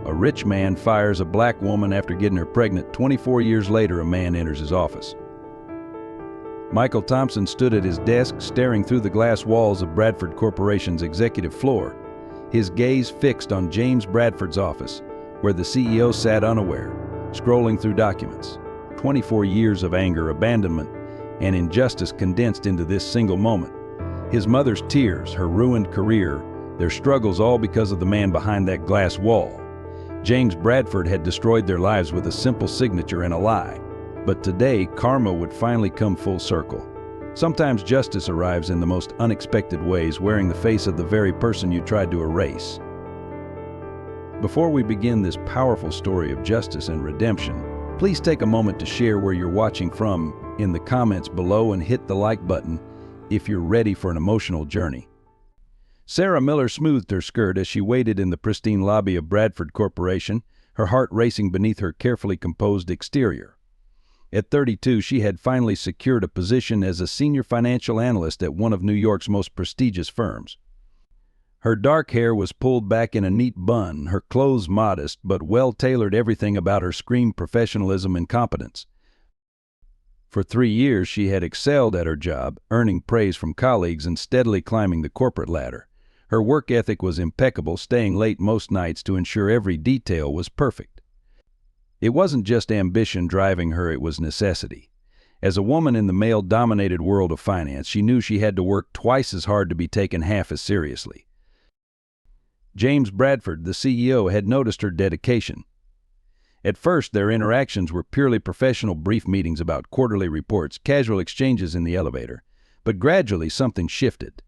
A rich man fires a black woman after getting her pregnant. 24 years later, a man enters his office. Michael Thompson stood at his desk, staring through the glass walls of Bradford Corporation's executive floor, his gaze fixed on James Bradford's office, where the CEO sat unaware, scrolling through documents. 24 years of anger, abandonment, and injustice condensed into this single moment. His mother's tears, her ruined career, their struggles, all because of the man behind that glass wall. James Bradford had destroyed their lives with a simple signature and a lie. But today, karma would finally come full circle. Sometimes justice arrives in the most unexpected ways, wearing the face of the very person you tried to erase. Before we begin this powerful story of justice and redemption, please take a moment to share where you're watching from in the comments below and hit the like button if you're ready for an emotional journey. Sarah Miller smoothed her skirt as she waited in the pristine lobby of Bradford Corporation, her heart racing beneath her carefully composed exterior. At 32, she had finally secured a position as a senior financial analyst at one of New York's most prestigious firms. Her dark hair was pulled back in a neat bun, her clothes modest but well-tailored. Everything about her screamed professionalism and competence. For 3 years, she had excelled at her job, earning praise from colleagues and steadily climbing the corporate ladder. Her work ethic was impeccable, staying late most nights to ensure every detail was perfect. It wasn't just ambition driving her, it was necessity. As a woman in the male-dominated world of finance, she knew she had to work twice as hard to be taken half as seriously. James Bradford, the CEO, had noticed her dedication. At first, their interactions were purely professional, brief meetings about quarterly reports, casual exchanges in the elevator. But gradually, something shifted.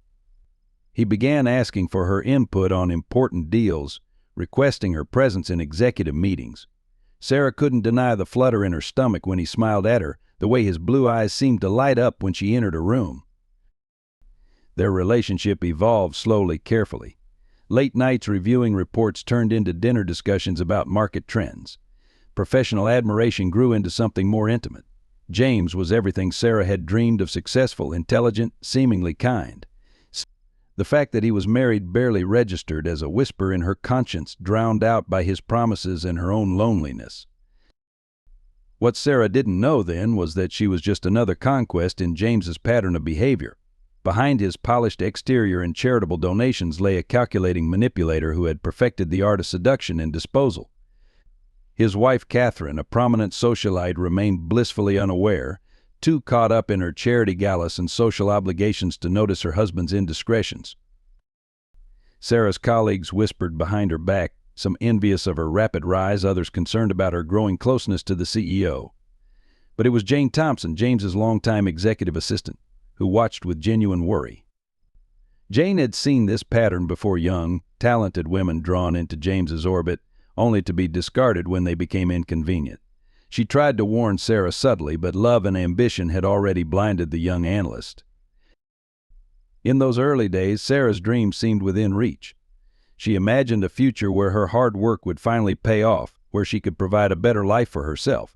He began asking for her input on important deals, requesting her presence in executive meetings. Sarah couldn't deny the flutter in her stomach when he smiled at her, the way his blue eyes seemed to light up when she entered a room. Their relationship evolved slowly, carefully. Late nights reviewing reports turned into dinner discussions about market trends. Professional admiration grew into something more intimate. James was everything Sarah had dreamed of: successful, intelligent, seemingly kind. The fact that he was married barely registered as a whisper in her conscience, drowned out by his promises and her own loneliness. What Sarah didn't know then was that she was just another conquest in James's pattern of behavior. Behind his polished exterior and charitable donations lay a calculating manipulator who had perfected the art of seduction and disposal. His wife, Catherine, a prominent socialite, remained blissfully unaware, too caught up in her charity galas and social obligations to notice her husband's indiscretions. Sarah's colleagues whispered behind her back, some envious of her rapid rise, others concerned about her growing closeness to the CEO. But it was Jane Thompson, James's longtime executive assistant, who watched with genuine worry. Jane had seen this pattern before: young, talented women drawn into James's orbit, only to be discarded when they became inconvenient. She tried to warn Sarah subtly, but love and ambition had already blinded the young analyst. In those early days, Sarah's dream seemed within reach. She imagined a future where her hard work would finally pay off, where she could provide a better life for herself.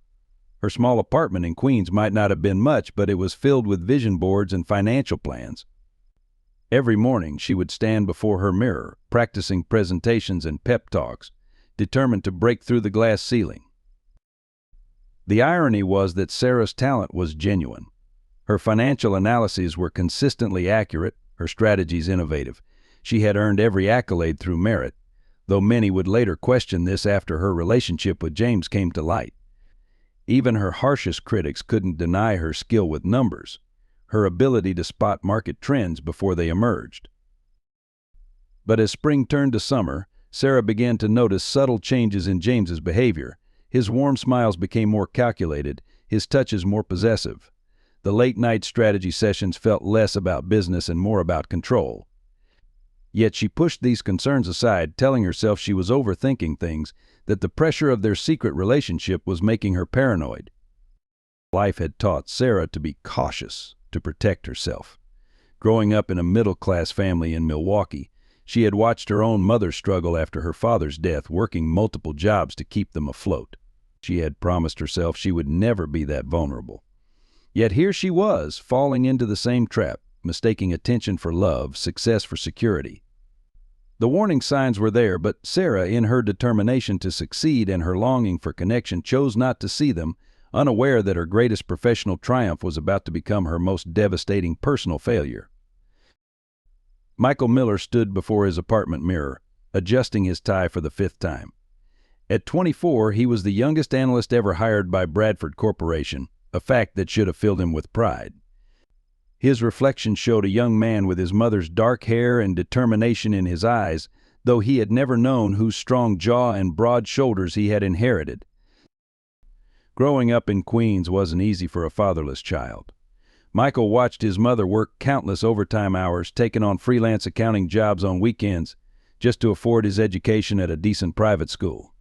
Her small apartment in Queens might not have been much, but it was filled with vision boards and financial plans. Every morning, she would stand before her mirror, practicing presentations and pep talks, determined to break through the glass ceiling. The irony was that Sarah's talent was genuine. Her financial analyses were consistently accurate, her strategies innovative. She had earned every accolade through merit, though many would later question this after her relationship with James came to light. Even her harshest critics couldn't deny her skill with numbers, her ability to spot market trends before they emerged. But as spring turned to summer, Sarah began to notice subtle changes in James's behavior. His warm smiles became more calculated, his touches more possessive. The late-night strategy sessions felt less about business and more about control. Yet she pushed these concerns aside, telling herself she was overthinking things, that the pressure of their secret relationship was making her paranoid. Life had taught Sarah to be cautious, to protect herself. Growing up in a middle-class family in Milwaukee, she had watched her own mother struggle after her father's death, working multiple jobs to keep them afloat. She had promised herself she would never be that vulnerable. Yet here she was, falling into the same trap, mistaking attention for love, success for security. The warning signs were there, but Sarah, in her determination to succeed and her longing for connection, chose not to see them, unaware that her greatest professional triumph was about to become her most devastating personal failure. Michael Miller stood before his apartment mirror, adjusting his tie for the 5th time. At 24, he was the youngest analyst ever hired by Bradford Corporation, a fact that should have filled him with pride. His reflection showed a young man with his mother's dark hair and determination in his eyes, though he had never known whose strong jaw and broad shoulders he had inherited. Growing up in Queens wasn't easy for a fatherless child. Michael watched his mother work countless overtime hours, taking on freelance accounting jobs on weekends, just to afford his education at a decent private school.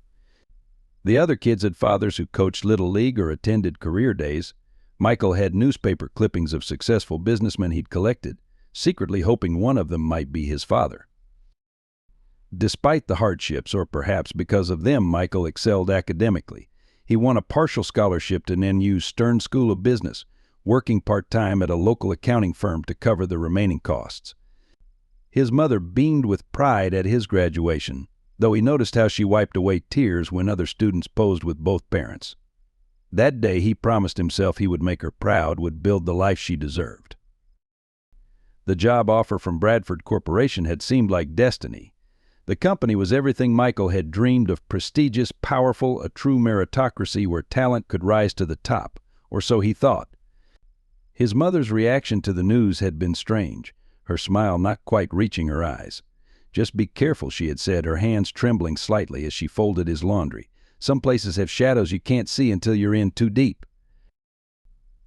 The other kids had fathers who coached Little League or attended career days. Michael had newspaper clippings of successful businessmen he'd collected, secretly hoping one of them might be his father. Despite the hardships, or perhaps because of them, Michael excelled academically. He won a partial scholarship to NU's Stern School of Business, working part-time at a local accounting firm to cover the remaining costs. His mother beamed with pride at his graduation, though he noticed how she wiped away tears when other students posed with both parents. That day he promised himself he would make her proud, would build the life she deserved. The job offer from Bradford Corporation had seemed like destiny. The company was everything Michael had dreamed of: prestigious, powerful, a true meritocracy where talent could rise to the top, or so he thought. His mother's reaction to the news had been strange, her smile not quite reaching her eyes. "Just be careful," she had said, her hands trembling slightly as she folded his laundry. "Some places have shadows you can't see until you're in too deep."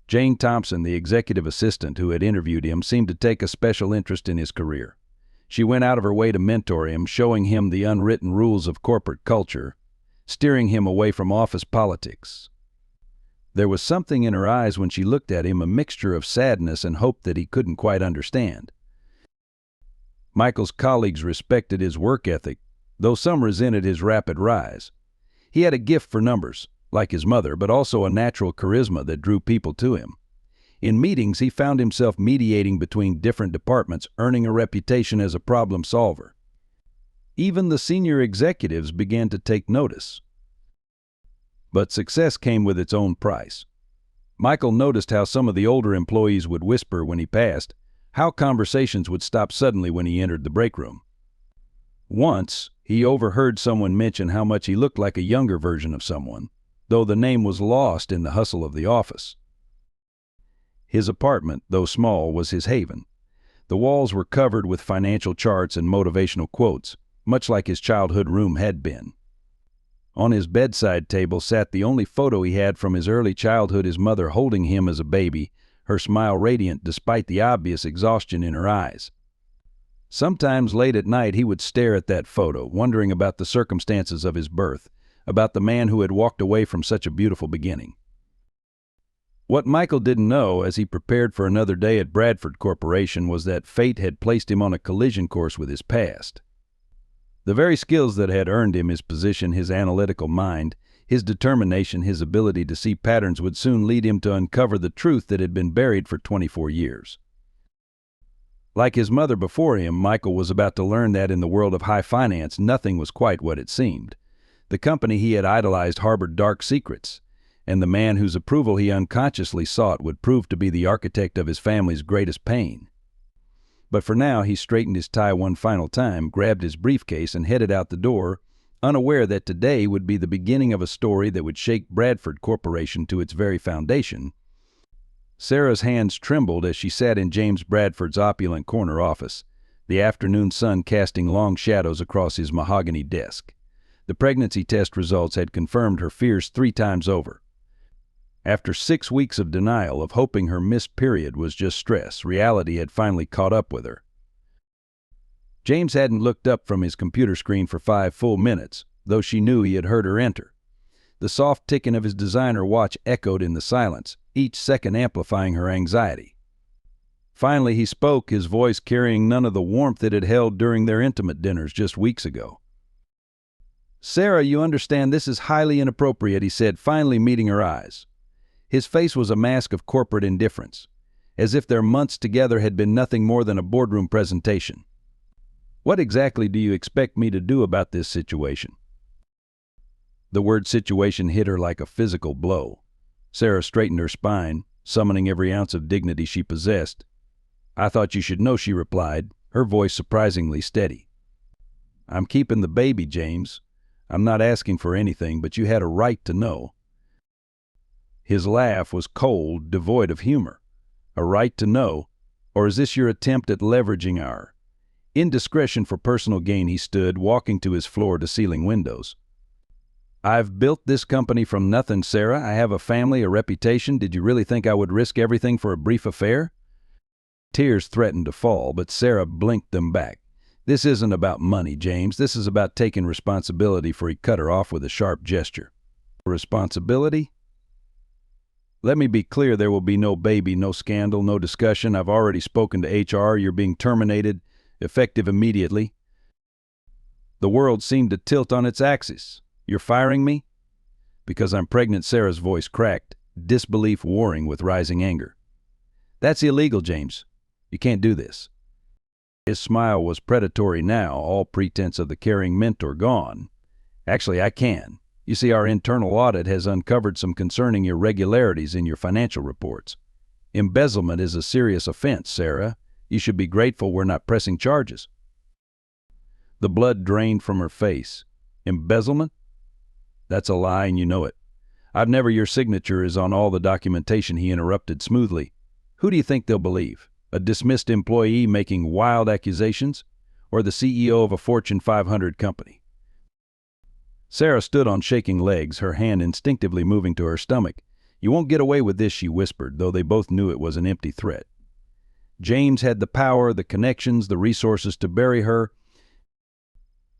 Jane Thompson, the executive assistant who had interviewed him, seemed to take a special interest in his career. She went out of her way to mentor him, showing him the unwritten rules of corporate culture, steering him away from office politics. There was something in her eyes when she looked at him, a mixture of sadness and hope that he couldn't quite understand. Michael's colleagues respected his work ethic, though some resented his rapid rise. He had a gift for numbers, like his mother, but also a natural charisma that drew people to him. In meetings, he found himself mediating between different departments, earning a reputation as a problem solver. Even the senior executives began to take notice. But success came with its own price. Michael noticed how some of the older employees would whisper when he passed, how conversations would stop suddenly when he entered the break room. Once, he overheard someone mention how much he looked like a younger version of someone, though the name was lost in the hustle of the office. His apartment, though small, was his haven. The walls were covered with financial charts and motivational quotes, much like his childhood room had been. On his bedside table sat the only photo he had from his early childhood, his mother holding him as a baby, her smile radiant despite the obvious exhaustion in her eyes. Sometimes late at night he would stare at that photo, wondering about the circumstances of his birth, about the man who had walked away from such a beautiful beginning. What Michael didn't know as he prepared for another day at Bradford Corporation was that fate had placed him on a collision course with his past. The very skills that had earned him his position, his analytical mind, his determination, his ability to see patterns, would soon lead him to uncover the truth that had been buried for 24 years. Like his mother before him, Michael was about to learn that in the world of high finance, nothing was quite what it seemed. The company he had idolized harbored dark secrets, and the man whose approval he unconsciously sought would prove to be the architect of his family's greatest pain. But for now, he straightened his tie one final time, grabbed his briefcase, and headed out the door, unaware that today would be the beginning of a story that would shake Bradford Corporation to its very foundation. Sarah's hands trembled as she sat in James Bradford's opulent corner office, the afternoon sun casting long shadows across his mahogany desk. The pregnancy test results had confirmed her fears 3 times over. After 6 weeks of denial, of hoping her missed period was just stress, reality had finally caught up with her. James hadn't looked up from his computer screen for 5 full minutes, though she knew he had heard her enter. The soft ticking of his designer watch echoed in the silence, each second amplifying her anxiety. Finally he spoke, his voice carrying none of the warmth it had held during their intimate dinners just weeks ago. "Sarah, you understand this is highly inappropriate," he said, finally meeting her eyes. His face was a mask of corporate indifference, as if their months together had been nothing more than a boardroom presentation. What exactly do you expect me to do about this situation?" The word situation hit her like a physical blow. Sarah straightened her spine, summoning every ounce of dignity she possessed. "I thought you should know," she replied, her voice surprisingly steady. "I'm keeping the baby, James. I'm not asking for anything, but you had a right to know." His laugh was cold, devoid of humor. "A right to know? Or is this your attempt at leveraging our indiscretion for personal gain?" He stood, walking to his floor-to-ceiling windows. "I've built this company from nothing, Sarah. I have a family, a reputation. Did you really think I would risk everything for a brief affair?" Tears threatened to fall, but Sarah blinked them back. "This isn't about money, James. This is about taking responsibility," for he cut her off with a sharp gesture. "Responsibility? Let me be clear, there will be no baby, no scandal, no discussion. I've already spoken to HR. You're being terminated, effective immediately." The world seemed to tilt on its axis. "You're firing me?" "Because I'm pregnant," Sarah's voice cracked, disbelief warring with rising anger. "That's illegal, James. You can't do this." His smile was predatory now, all pretense of the caring mentor gone. "Actually, I can. You see, our internal audit has uncovered some concerning irregularities in your financial reports. Embezzlement is a serious offense, Sarah. You should be grateful we're not pressing charges." The blood drained from her face. "Embezzlement? That's a lie, and you know it. I've never. Your signature is on all the documentation," he interrupted smoothly. "Who do you think they'll believe? A dismissed employee making wild accusations? Or the CEO of a Fortune 500 company?" Sarah stood on shaking legs, her hand instinctively moving to her stomach. "You won't get away with this," she whispered, though they both knew it was an empty threat. James had the power, the connections, the resources to bury her.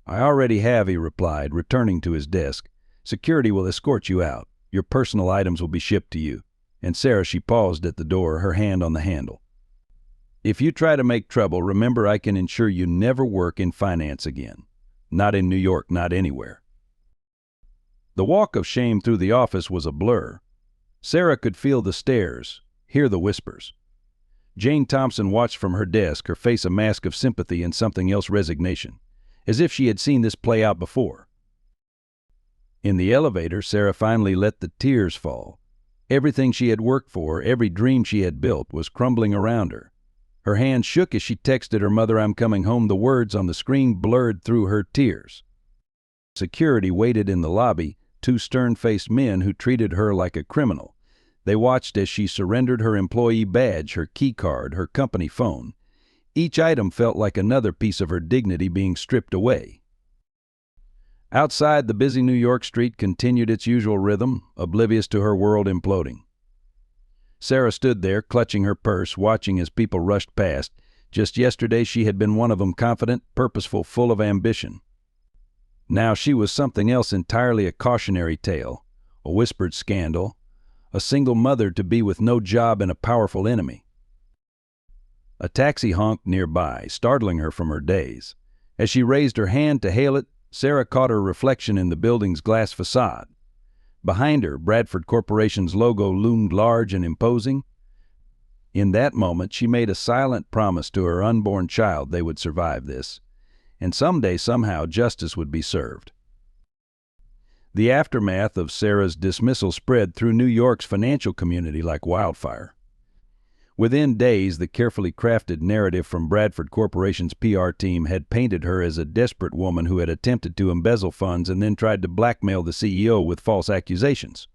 "I already have," he replied, returning to his desk. "Security will escort you out. Your personal items will be shipped to you." And Sarah, she paused at the door, her hand on the handle. "If you try to make trouble, remember I can ensure you never work in finance again. Not in New York, not anywhere." The walk of shame through the office was a blur. Sarah could feel the stares, hear the whispers. Jane Thompson watched from her desk, her face a mask of sympathy and something else, resignation, as if she had seen this play out before. In the elevator, Sarah finally let the tears fall. Everything she had worked for, every dream she had built, was crumbling around her. Her hand shook as she texted her mother, "I'm coming home." The words on the screen blurred through her tears. Security waited in the lobby, two stern-faced men who treated her like a criminal. They watched as she surrendered her employee badge, her key card, her company phone. Each item felt like another piece of her dignity being stripped away. Outside, the busy New York street continued its usual rhythm, oblivious to her world imploding. Sarah stood there, clutching her purse, watching as people rushed past. Just yesterday she had been one of them, confident, purposeful, full of ambition. Now she was something else entirely, a cautionary tale, a whispered scandal, a single mother to be with no job and a powerful enemy. A taxi honked nearby, startling her from her daze. As she raised her hand to hail it, Sarah caught her reflection in the building's glass facade. Behind her, Bradford Corporation's logo loomed large and imposing. In that moment, she made a silent promise to her unborn child they would survive this, and someday, somehow, justice would be served. The aftermath of Sarah's dismissal spread through New York's financial community like wildfire. Within days, the carefully crafted narrative from Bradford Corporation's PR team had painted her as a desperate woman who had attempted to embezzle funds and then tried to blackmail the CEO with false accusations.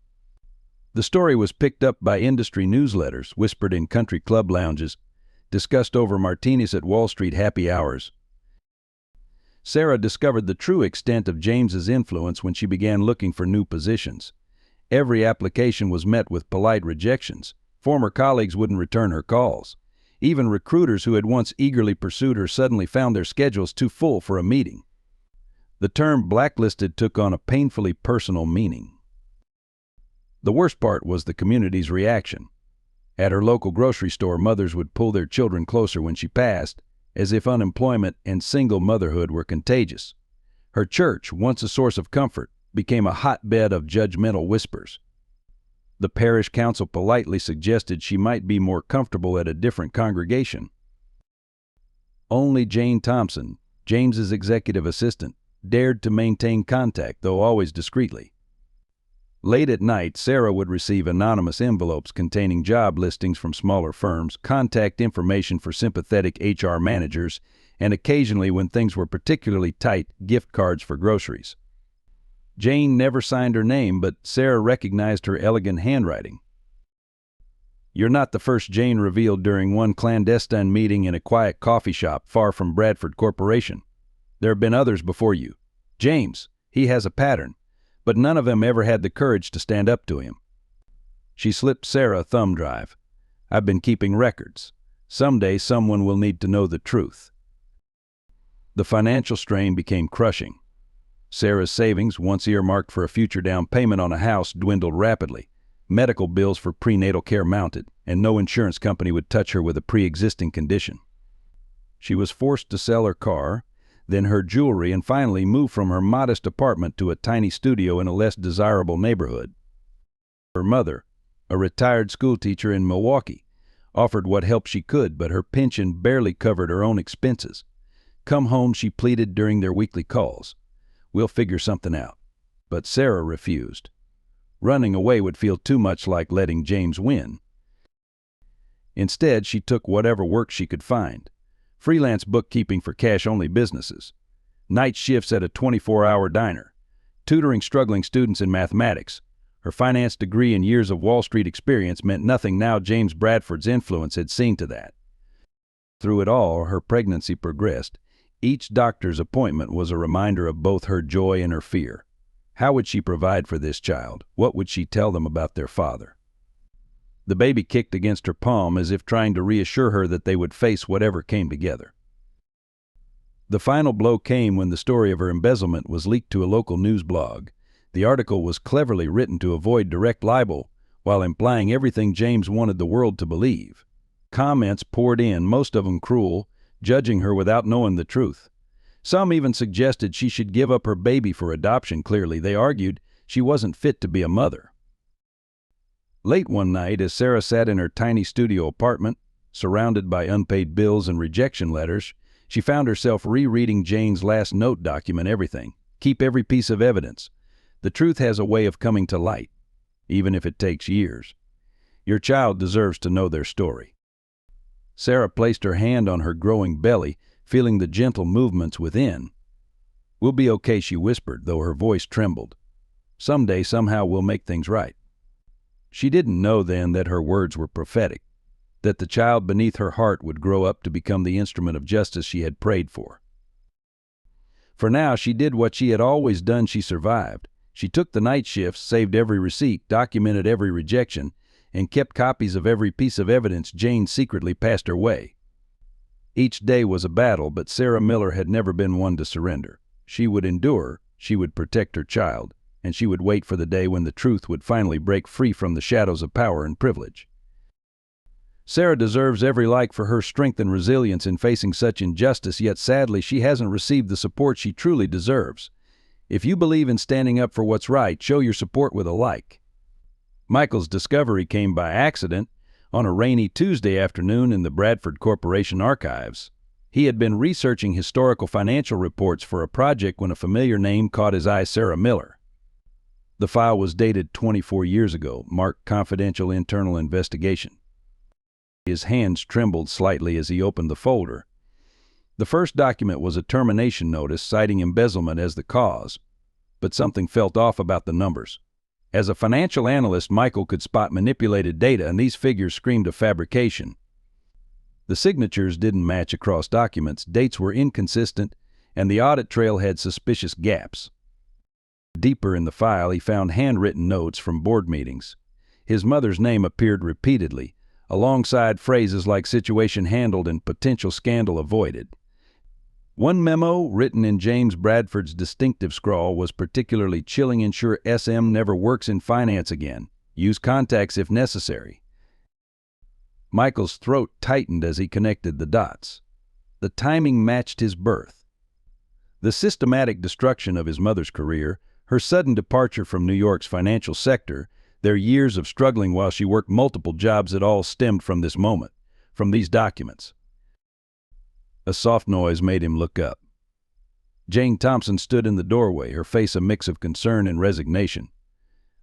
The story was picked up by industry newsletters, whispered in country club lounges, discussed over martinis at Wall Street happy hours. Sarah discovered the true extent of James's influence when she began looking for new positions. Every application was met with polite rejections. Former colleagues wouldn't return her calls. Even recruiters who had once eagerly pursued her suddenly found their schedules too full for a meeting. The term blacklisted took on a painfully personal meaning. The worst part was the community's reaction. At her local grocery store, mothers would pull their children closer when she passed, as if unemployment and single motherhood were contagious. Her church, once a source of comfort, became a hotbed of judgmental whispers. The parish council politely suggested she might be more comfortable at a different congregation. Only Jane Thompson, James's executive assistant, dared to maintain contact, though always discreetly. Late at night, Sarah would receive anonymous envelopes containing job listings from smaller firms, contact information for sympathetic HR managers, and occasionally, when things were particularly tight, gift cards for groceries. Jane never signed her name, but Sarah recognized her elegant handwriting. "You're not the first," Jane revealed during one clandestine meeting in a quiet coffee shop far from Bradford Corporation. "There have been others before you. James, he has a pattern, but none of them ever had the courage to stand up to him." She slipped Sarah a thumb drive. "I've been keeping records. Someday someone will need to know the truth." The financial strain became crushing. Sarah's savings, once earmarked for a future down payment on a house, dwindled rapidly. Medical bills for prenatal care mounted, and no insurance company would touch her with a pre-existing condition. She was forced to sell her car, then her jewelry, and finally move from her modest apartment to a tiny studio in a less desirable neighborhood. Her mother, a retired schoolteacher in Milwaukee, offered what help she could, but her pension barely covered her own expenses. "Come home," she pleaded during their weekly calls. "We'll figure something out." But Sarah refused. Running away would feel too much like letting James win. Instead, she took whatever work she could find. Freelance bookkeeping for cash-only businesses, night shifts at a 24-hour diner, tutoring struggling students in mathematics. Her finance degree and years of Wall Street experience meant nothing now. James Bradford's influence had seen to that. Through it all, her pregnancy progressed. Each doctor's appointment was a reminder of both her joy and her fear. How would she provide for this child? What would she tell them about their father? The baby kicked against her palm as if trying to reassure her that they would face whatever came together. The final blow came when the story of her embezzlement was leaked to a local news blog. The article was cleverly written to avoid direct libel, while implying everything James wanted the world to believe. Comments poured in, most of them cruel, judging her without knowing the truth. Some even suggested she should give up her baby for adoption. Clearly, they argued, she wasn't fit to be a mother. Late one night, as Sarah sat in her tiny studio apartment, surrounded by unpaid bills and rejection letters, she found herself rereading Jane's last note. "Document everything. Keep every piece of evidence. The truth has a way of coming to light, even if it takes years. Your child deserves to know their story." Sarah placed her hand on her growing belly, feeling the gentle movements within. "We'll be okay," she whispered, though her voice trembled. "Someday, somehow, we'll make things right." She didn't know then that her words were prophetic, that the child beneath her heart would grow up to become the instrument of justice she had prayed for. For now, she did what she had always done. She survived. She took the night shifts, saved every receipt, documented every rejection, and kept copies of every piece of evidence Jane secretly passed her way. Each day was a battle, but Sarah Miller had never been one to surrender. She would endure, she would protect her child, and she would wait for the day when the truth would finally break free from the shadows of power and privilege. Sarah deserves every like for her strength and resilience in facing such injustice, yet sadly she hasn't received the support she truly deserves. If you believe in standing up for what's right, show your support with a like. Michael's discovery came by accident on a rainy Tuesday afternoon in the Bradford Corporation archives. He had been researching historical financial reports for a project when a familiar name caught his eye: Sarah Miller. The file was dated 24 years ago, marked Confidential Internal Investigation. His hands trembled slightly as he opened the folder. The first document was a termination notice citing embezzlement as the cause, but something felt off about the numbers. As a financial analyst, Michael could spot manipulated data, and these figures screamed of fabrication. The signatures didn't match across documents, dates were inconsistent, and the audit trail had suspicious gaps. Deeper in the file, he found handwritten notes from board meetings. His mother's name appeared repeatedly, alongside phrases like "situation handled" and "potential scandal avoided." One memo, written in James Bradford's distinctive scrawl, was particularly chilling: "Ensure SM never works in finance again. Use contacts if necessary." Michael's throat tightened as he connected the dots. The timing matched his birth. The systematic destruction of his mother's career, her sudden departure from New York's financial sector, their years of struggling while she worked multiple jobs, it all stemmed from this moment, from these documents. A soft noise made him look up. Jane Thompson stood in the doorway, her face a mix of concern and resignation.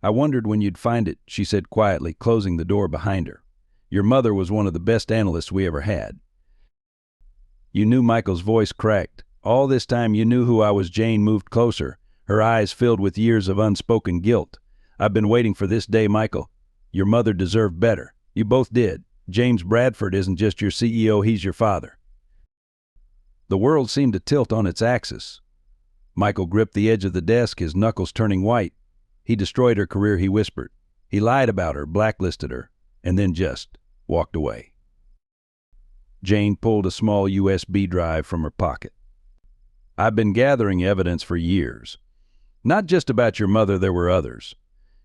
"I wondered when you'd find it," she said quietly, closing the door behind her. "Your mother was one of the best analysts we ever had." "You knew?" Michael's voice cracked. "All this time you knew who I was?" Jane moved closer, her eyes filled with years of unspoken guilt. "I've been waiting for this day, Michael. Your mother deserved better. You both did. James Bradford isn't just your CEO, he's your father." The world seemed to tilt on its axis. Michael gripped the edge of the desk, his knuckles turning white. "He destroyed her career," he whispered. "He lied about her, blacklisted her, and then just walked away." Jane pulled a small USB drive from her pocket. "I've been gathering evidence for years. Not just about your mother, there were others.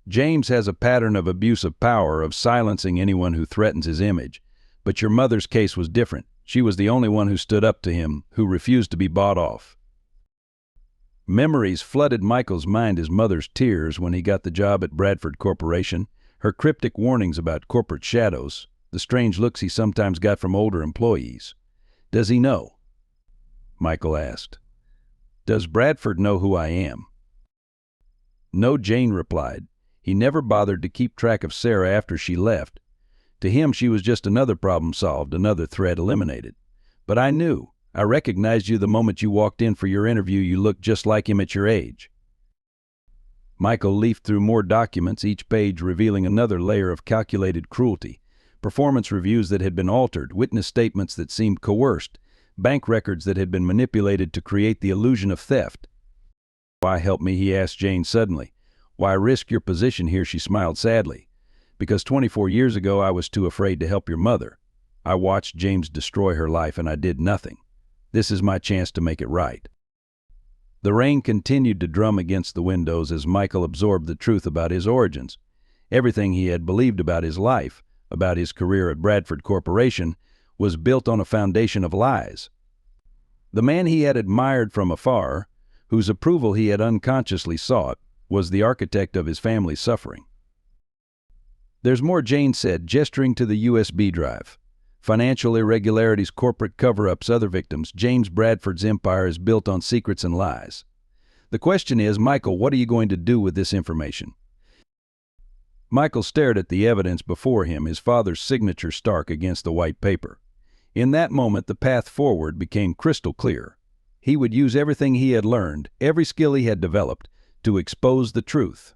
James has a pattern of abuse of power, of silencing anyone who threatens his image. But your mother's case was different. She was the only one who stood up to him, who refused to be bought off." Memories flooded Michael's mind, his mother's tears when he got the job at Bradford Corporation, her cryptic warnings about corporate shadows, the strange looks he sometimes got from older employees. "Does he know?" Michael asked. "Does Bradford know who I am?" "No," Jane replied. "He never bothered to keep track of Sarah after she left. To him, she was just another problem solved, another threat eliminated. But I knew. I recognized you the moment you walked in for your interview. You looked just like him at your age." Michael leafed through more documents, each page revealing another layer of calculated cruelty. Performance reviews that had been altered, witness statements that seemed coerced, bank records that had been manipulated to create the illusion of theft. "Why help me?" he asked Jane suddenly. "Why risk your position here?" She smiled sadly. "Because 24 years ago I was too afraid to help your mother. I watched James destroy her life and I did nothing. This is my chance to make it right." The rain continued to drum against the windows as Michael absorbed the truth about his origins. Everything he had believed about his life, about his career at Bradford Corporation, was built on a foundation of lies. The man he had admired from afar, whose approval he had unconsciously sought, was the architect of his family's suffering. "There's more," Jane said, gesturing to the USB drive. "Financial irregularities, corporate cover-ups, other victims. James Bradford's empire is built on secrets and lies. The question is, Michael, what are you going to do with this information?" Michael stared at the evidence before him, his father's signature stark against the white paper. In that moment, the path forward became crystal clear. He would use everything he had learned, every skill he had developed, to expose the truth.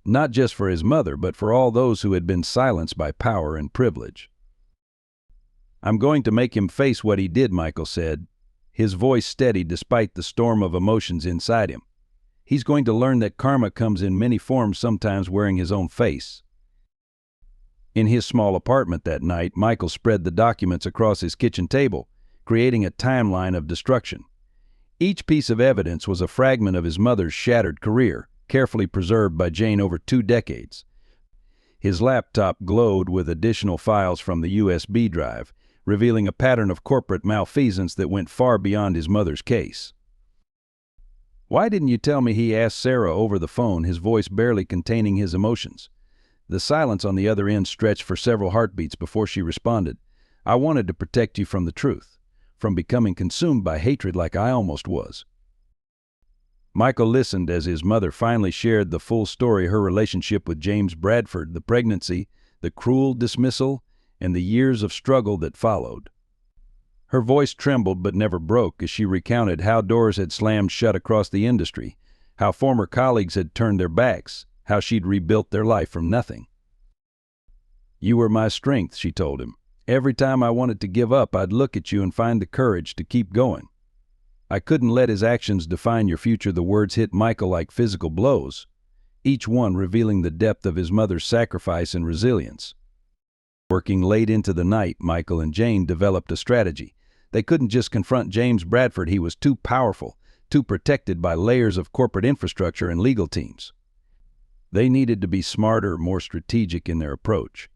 Not just for his mother, but for all those who had been silenced by power and privilege. "I'm going to make him face what he did," Michael said, his voice steady despite the storm of emotions inside him. "He's going to learn that karma comes in many forms, sometimes wearing his own face." In his small apartment that night, Michael spread the documents across his kitchen table, creating a timeline of destruction. Each piece of evidence was a fragment of his mother's shattered career, carefully preserved by Jane over 2 decades. His laptop glowed with additional files from the USB drive, revealing a pattern of corporate malfeasance that went far beyond his mother's case. "Why didn't you tell me?" he asked Sarah over the phone, his voice barely containing his emotions. The silence on the other end stretched for several heartbeats before she responded. "I wanted to protect you from the truth, from becoming consumed by hatred like I almost was." Michael listened as his mother finally shared the full story, her relationship with James Bradford, the pregnancy, the cruel dismissal, and the years of struggle that followed. Her voice trembled but never broke as she recounted how doors had slammed shut across the industry, how former colleagues had turned their backs, how she'd rebuilt their life from nothing. "You were my strength," she told him. "Every time I wanted to give up, I'd look at you and find the courage to keep going." I couldn't let his actions define your future. The words hit Michael like physical blows, each one revealing the depth of his mother's sacrifice and resilience. Working late into the night, Michael and Jane developed a strategy. They couldn't just confront James Bradford. He was too powerful, too protected by layers of corporate infrastructure and legal teams. They needed to be smarter, more strategic in their approach.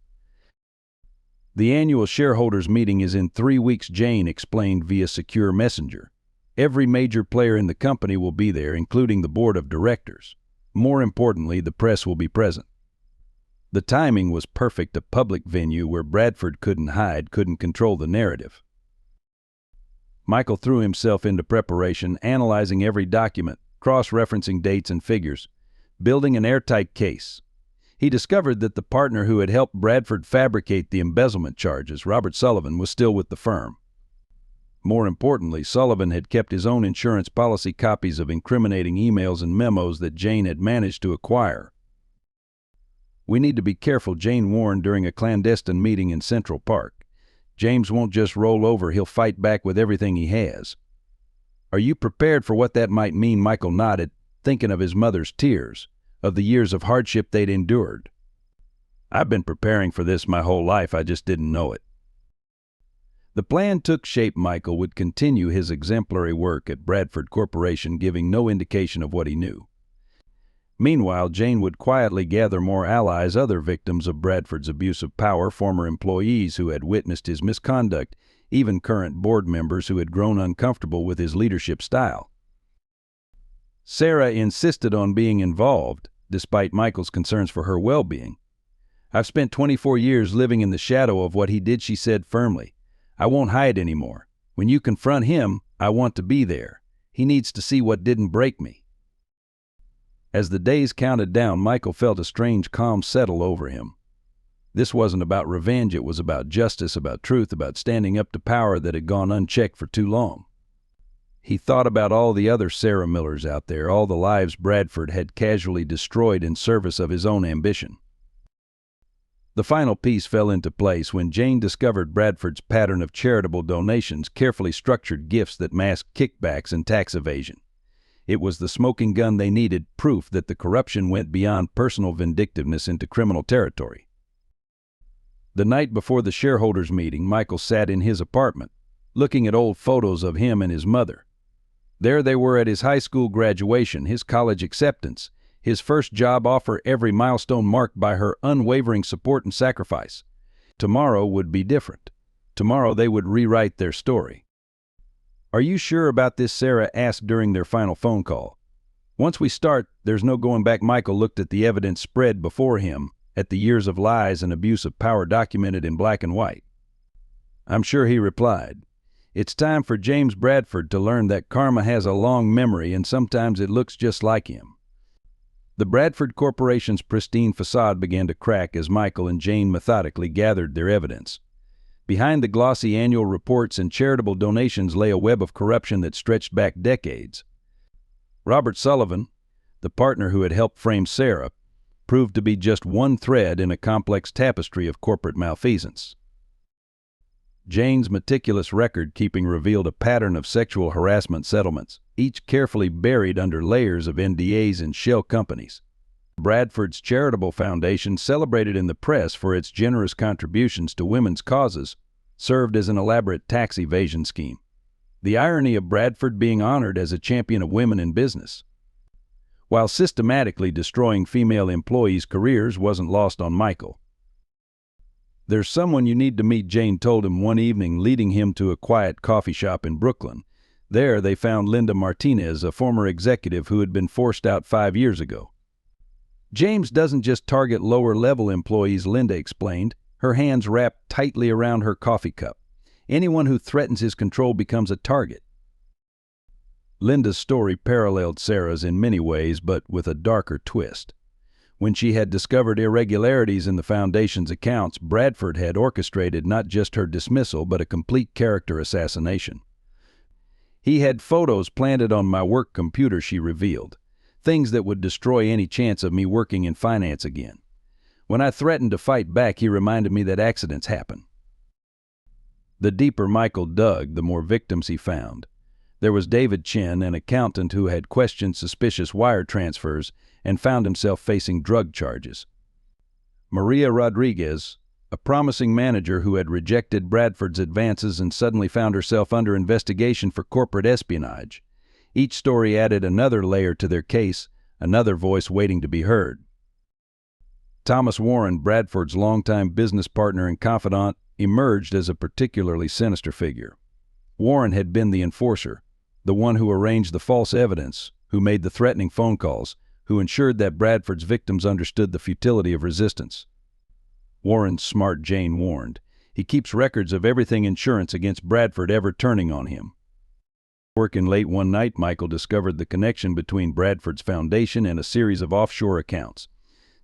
"The annual shareholders meeting is in 3 weeks," Jane explained via secure messenger. "Every major player in the company will be there, including the board of directors. More importantly, the press will be present." The timing was perfect, a public venue where Bradford couldn't hide, couldn't control the narrative. Michael threw himself into preparation, analyzing every document, cross-referencing dates and figures, building an airtight case. He discovered that the partner who had helped Bradford fabricate the embezzlement charges, Robert Sullivan, was still with the firm. More importantly, Sullivan had kept his own insurance policy copies of incriminating emails and memos that Jane had managed to acquire. "We need to be careful," Jane warned during a clandestine meeting in Central Park. "James won't just roll over, he'll fight back with everything he has." "Are you prepared for what that might mean?" Michael nodded, thinking of his mother's tears, of the years of hardship they'd endured. "I've been preparing for this my whole life, I just didn't know it." The plan took shape. Michael would continue his exemplary work at Bradford Corporation, giving no indication of what he knew. Meanwhile, Jane would quietly gather more allies, other victims of Bradford's abuse of power, former employees who had witnessed his misconduct, even current board members who had grown uncomfortable with his leadership style. Sarah insisted on being involved, despite Michael's concerns for her well-being. "I've spent 24 years living in the shadow of what he did," she said firmly. "I won't hide anymore. When you confront him, I want to be there. He needs to see what didn't break me." As the days counted down, Michael felt a strange calm settle over him. This wasn't about revenge, it was about justice, about truth, about standing up to power that had gone unchecked for too long. He thought about all the other Sarah Millers out there, all the lives Bradford had casually destroyed in service of his own ambition. The final piece fell into place when Jane discovered Bradford's pattern of charitable donations, carefully structured gifts that masked kickbacks and tax evasion. It was the smoking gun they needed, proof that the corruption went beyond personal vindictiveness into criminal territory. The night before the shareholders' meeting, Michael sat in his apartment, looking at old photos of him and his mother. There they were at his high school graduation, his college acceptance, his first job offer, every milestone marked by her unwavering support and sacrifice. Tomorrow would be different. Tomorrow they would rewrite their story. "Are you sure about this?" Sarah asked during their final phone call. "Once we start, there's no going back." Michael looked at the evidence spread before him, at the years of lies and abuse of power documented in black and white. "I'm sure," he replied. "It's time for James Bradford to learn that karma has a long memory and sometimes it looks just like him." The Bradford Corporation's pristine facade began to crack as Michael and Jane methodically gathered their evidence. Behind the glossy annual reports and charitable donations lay a web of corruption that stretched back decades. Robert Sullivan, the partner who had helped frame Sarah, proved to be just one thread in a complex tapestry of corporate malfeasance. Jane's meticulous record-keeping revealed a pattern of sexual harassment settlements, each carefully buried under layers of NDAs and shell companies. Bradford's charitable foundation, celebrated in the press for its generous contributions to women's causes, served as an elaborate tax evasion scheme. The irony of Bradford being honored as a champion of women in business, while systematically destroying female employees' careers, wasn't lost on Michael. "There's someone you need to meet," Jane told him one evening, leading him to a quiet coffee shop in Brooklyn. There they found Linda Martinez, a former executive who had been forced out 5 years ago. "James doesn't just target lower-level employees," Linda explained, her hands wrapped tightly around her coffee cup. "Anyone who threatens his control becomes a target." Linda's story paralleled Sarah's in many ways, but with a darker twist. When she had discovered irregularities in the foundation's accounts, Bradford had orchestrated not just her dismissal, but a complete character assassination. "He had photos planted on my work computer," she revealed, "things that would destroy any chance of me working in finance again. When I threatened to fight back, he reminded me that accidents happen." The deeper Michael dug, the more victims he found. There was David Chen, an accountant who had questioned suspicious wire transfers and found himself facing drug charges. Maria Rodriguez, a promising manager who had rejected Bradford's advances and suddenly found herself under investigation for corporate espionage. Each story added another layer to their case, another voice waiting to be heard. Thomas Warren, Bradford's longtime business partner and confidant, emerged as a particularly sinister figure. Warren had been the enforcer, the one who arranged the false evidence, who made the threatening phone calls, who ensured that Bradford's victims understood the futility of resistance. "Warren's smart," Jane warned. "He keeps records of everything insurance against Bradford ever turning on him. Working late one night, Michael discovered the connection between Bradford's foundation and a series of offshore accounts.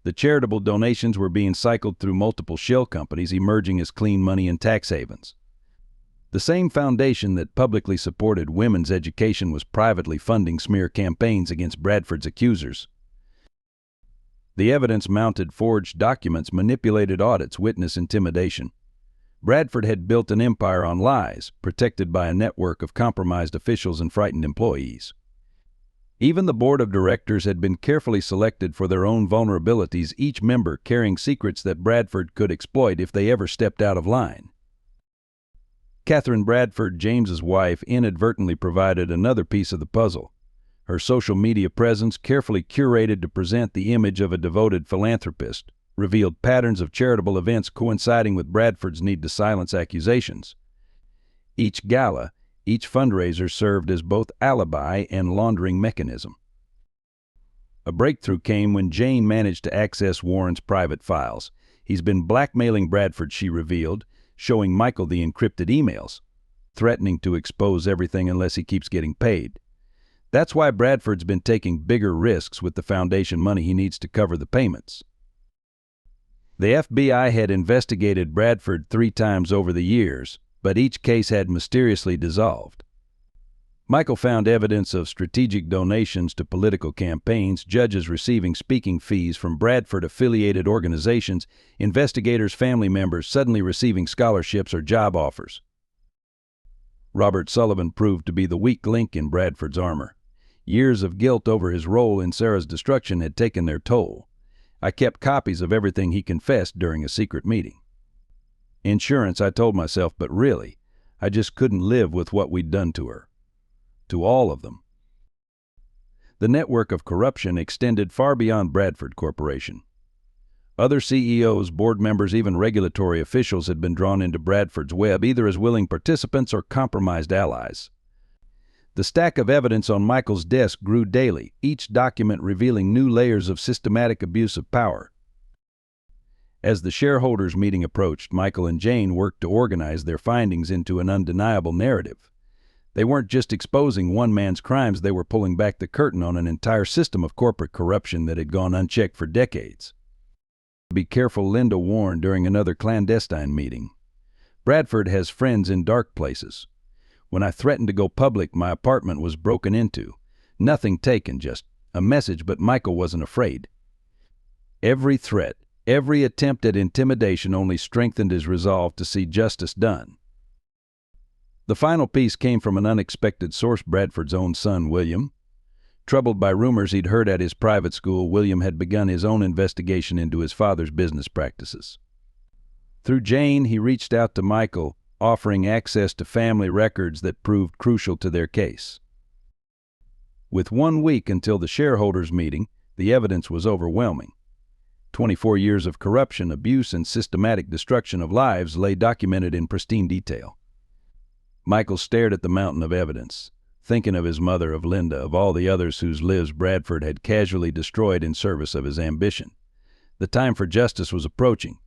The charitable donations were being cycled through multiple shell companies, emerging as clean money in tax havens. The same foundation that publicly supported women's education was privately funding smear campaigns against Bradford's accusers. The evidence mounted forged documents, manipulated audits, witness intimidation. Bradford had built an empire on lies, protected by a network of compromised officials and frightened employees. Even the board of directors had been carefully selected for their own vulnerabilities, each member carrying secrets that Bradford could exploit if they ever stepped out of line. Catherine Bradford, James's wife, inadvertently provided another piece of the puzzle. Her social media presence, carefully curated to present the image of a devoted philanthropist, revealed patterns of charitable events coinciding with Bradford's need to silence accusations. Each gala, each fundraiser served as both alibi and laundering mechanism. A breakthrough came when Jane managed to access Warren's private files. He's been blackmailing Bradford, she revealed, showing Michael the encrypted emails, threatening to expose everything unless he keeps getting paid. That's why Bradford's been taking bigger risks with the foundation money he needs to cover the payments. The FBI had investigated Bradford 3 times over the years, but each case had mysteriously dissolved. Michael found evidence of strategic donations to political campaigns, judges receiving speaking fees from Bradford-affiliated organizations, investigators' family members suddenly receiving scholarships or job offers. Robert Sullivan proved to be the weak link in Bradford's armor. Years of guilt over his role in Sarah's destruction had taken their toll. I kept copies of everything he confessed during a secret meeting. Insurance, I told myself, but really, I just couldn't live with what we'd done to her. To all of them. The network of corruption extended far beyond Bradford Corporation. Other CEOs, board members, even regulatory officials had been drawn into Bradford's web, either as willing participants or compromised allies. The stack of evidence on Michael's desk grew daily, each document revealing new layers of systematic abuse of power. As the shareholders' meeting approached, Michael and Jane worked to organize their findings into an undeniable narrative. They weren't just exposing one man's crimes, they were pulling back the curtain on an entire system of corporate corruption that had gone unchecked for decades. Be careful, Linda warned during another clandestine meeting. Bradford has friends in dark places. When I threatened to go public, my apartment was broken into. Nothing taken, just a message, but Michael wasn't afraid. Every threat, every attempt at intimidation only strengthened his resolve to see justice done. The final piece came from an unexpected source, Bradford's own son, William. Troubled by rumors he'd heard at his private school, William had begun his own investigation into his father's business practices. Through Jane, he reached out to Michael, offering access to family records that proved crucial to their case. With 1 week until the shareholders' meeting, the evidence was overwhelming. 24 years of corruption, abuse, and systematic destruction of lives lay documented in pristine detail. Michael stared at the mountain of evidence, thinking of his mother, of Linda, of all the others whose lives Bradford had casually destroyed in service of his ambition. The time for justice was approaching,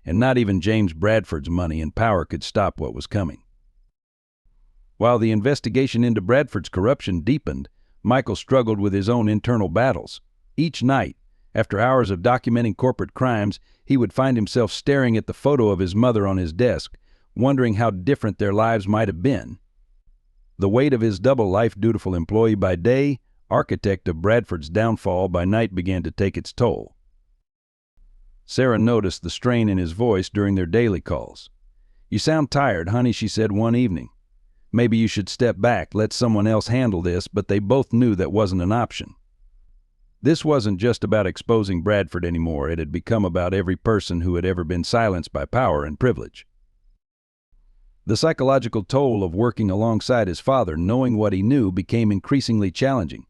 and not even James Bradford's money and power could stop what was coming. While the investigation into Bradford's corruption deepened, Michael struggled with his own internal battles. Each night, after hours of documenting corporate crimes, he would find himself staring at the photo of his mother on his desk, wondering how different their lives might have been. The weight of his double life, dutiful employee by day, architect of Bradford's downfall by night, began to take its toll. Sarah noticed the strain in his voice during their daily calls. "You sound tired, honey," she said one evening. "Maybe you should step back, let someone else handle this," but they both knew that wasn't an option. This wasn't just about exposing Bradford anymore. It had become about every person who had ever been silenced by power and privilege. The psychological toll of working alongside his father, knowing what he knew, became increasingly challenging.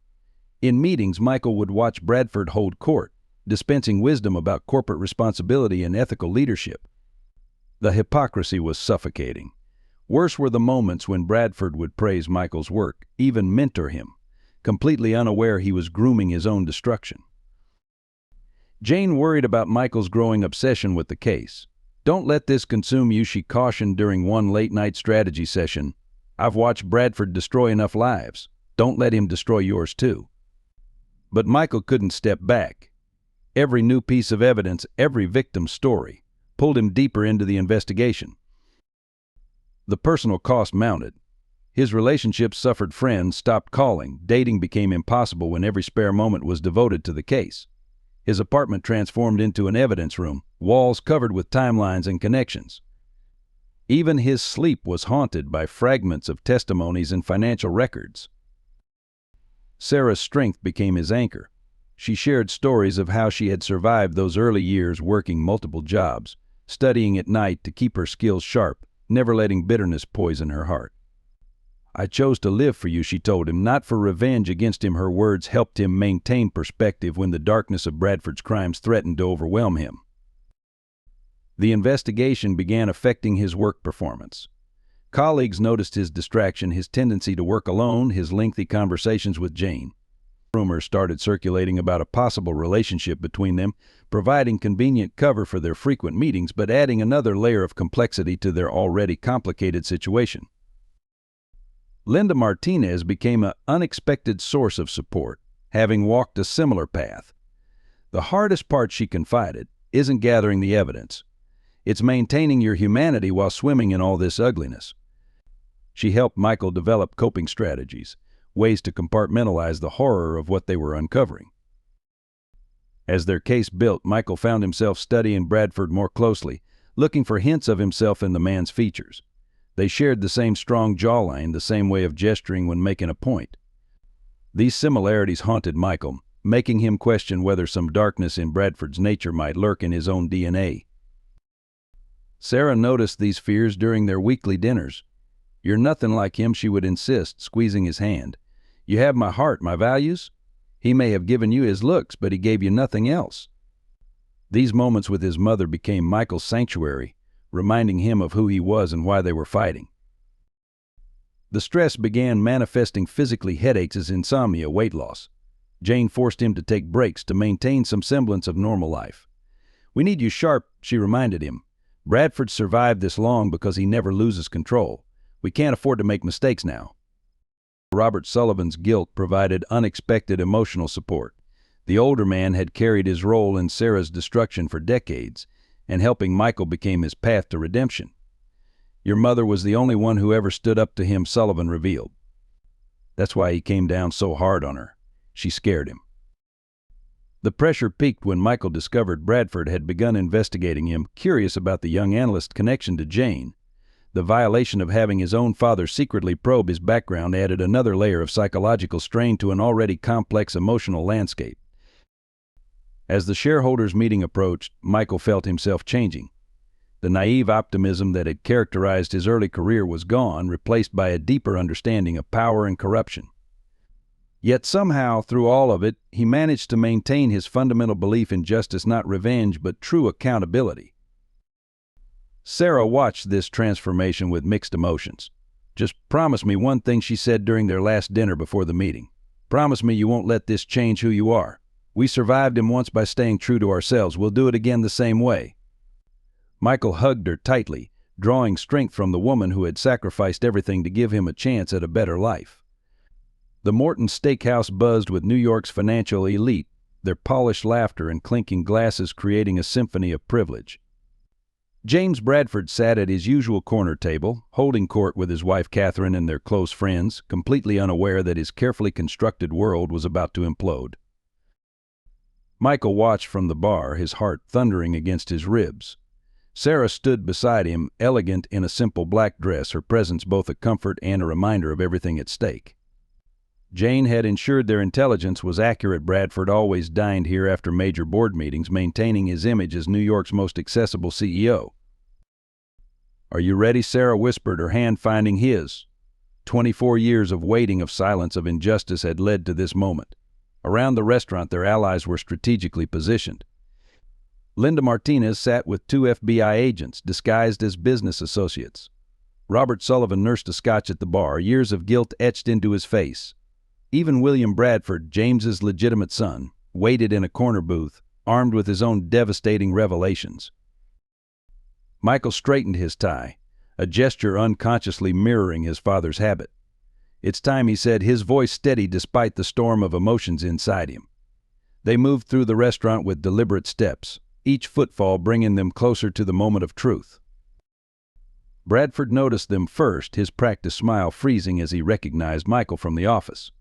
In meetings, Michael would watch Bradford hold court, dispensing wisdom about corporate responsibility and ethical leadership. The hypocrisy was suffocating. Worse were the moments when Bradford would praise Michael's work, even mentor him, completely unaware he was grooming his own destruction. Jane worried about Michael's growing obsession with the case. "Don't let this consume you," she cautioned during one late-night strategy session. I've watched Bradford destroy enough lives. Don't let him destroy yours too." But Michael couldn't step back. Every new piece of evidence, every victim's story, pulled him deeper into the investigation. The personal cost mounted. His relationships suffered, friends stopped calling, dating became impossible when every spare moment was devoted to the case. His apartment transformed into an evidence room, walls covered with timelines and connections. Even his sleep was haunted by fragments of testimonies and financial records. Sarah's strength became his anchor. She shared stories of how she had survived those early years working multiple jobs, studying at night to keep her skills sharp, never letting bitterness poison her heart. "I chose to live for you," she told him, "not for revenge against him." Her words helped him maintain perspective when the darkness of Bradford's crimes threatened to overwhelm him. The investigation began affecting his work performance. Colleagues noticed his distraction, his tendency to work alone, his lengthy conversations with Jane. Rumors started circulating about a possible relationship between them, providing convenient cover for their frequent meetings, but adding another layer of complexity to their already complicated situation. Linda Martinez became an unexpected source of support, having walked a similar path. "The hardest part," she confided, "isn't gathering the evidence. It's maintaining your humanity while swimming in all this ugliness." She helped Michael develop coping strategies, ways to compartmentalize the horror of what they were uncovering. As their case built, Michael found himself studying Bradford more closely, looking for hints of himself in the man's features. They shared the same strong jawline, the same way of gesturing when making a point. These similarities haunted Michael, making him question whether some darkness in Bradford's nature might lurk in his own DNA. Sarah noticed these fears during their weekly dinners. "You're nothing like him," she would insist, squeezing his hand. "You have my heart, my values. He may have given you his looks, but he gave you nothing else." These moments with his mother became Michael's sanctuary, reminding him of who he was and why they were fighting. The stress began manifesting physically: headaches, insomnia, weight loss. Jane forced him to take breaks to maintain some semblance of normal life. "We need you sharp," she reminded him. "Bradford survived this long because he never loses control. We can't afford to make mistakes now." Robert Sullivan's guilt provided unexpected emotional support. The older man had carried his role in Sarah's destruction for decades, and helping Michael became his path to redemption. "Your mother was the only one who ever stood up to him," Sullivan revealed. "That's why he came down so hard on her. She scared him." The pressure peaked when Michael discovered Bradford had begun investigating him, curious about the young analyst's connection to Jane. The violation of having his own father secretly probe his background added another layer of psychological strain to an already complex emotional landscape. As the shareholders' meeting approached, Michael felt himself changing. The naive optimism that had characterized his early career was gone, replaced by a deeper understanding of power and corruption. Yet somehow, through all of it, he managed to maintain his fundamental belief in justice, not revenge, but true accountability. Sarah watched this transformation with mixed emotions. "Just promise me one thing," she said during their last dinner before the meeting. "Promise me you won't let this change who you are. We survived him once by staying true to ourselves. We'll do it again the same way." Michael hugged her tightly, drawing strength from the woman who had sacrificed everything to give him a chance at a better life. The Morton Steakhouse buzzed with New York's financial elite, their polished laughter and clinking glasses creating a symphony of privilege. James Bradford sat at his usual corner table, holding court with his wife Catherine and their close friends, completely unaware that his carefully constructed world was about to implode. Michael watched from the bar, his heart thundering against his ribs. Sarah stood beside him, elegant in a simple black dress, her presence both a comfort and a reminder of everything at stake. Jane had ensured their intelligence was accurate. Bradford always dined here after major board meetings, maintaining his image as New York's most accessible CEO. "Are you ready?" Sarah whispered, her hand finding his. 24 years of waiting, of silence, of injustice had led to this moment. Around the restaurant, their allies were strategically positioned. Linda Martinez sat with 2 FBI agents, disguised as business associates. Robert Sullivan nursed a scotch at the bar, years of guilt etched into his face. Even William Bradford, James's legitimate son, waited in a corner booth, armed with his own devastating revelations. Michael straightened his tie, a gesture unconsciously mirroring his father's habit. "It's time," he said, his voice steady despite the storm of emotions inside him. They moved through the restaurant with deliberate steps, each footfall bringing them closer to the moment of truth. Bradford noticed them first, his practiced smile freezing as he recognized Michael from the office.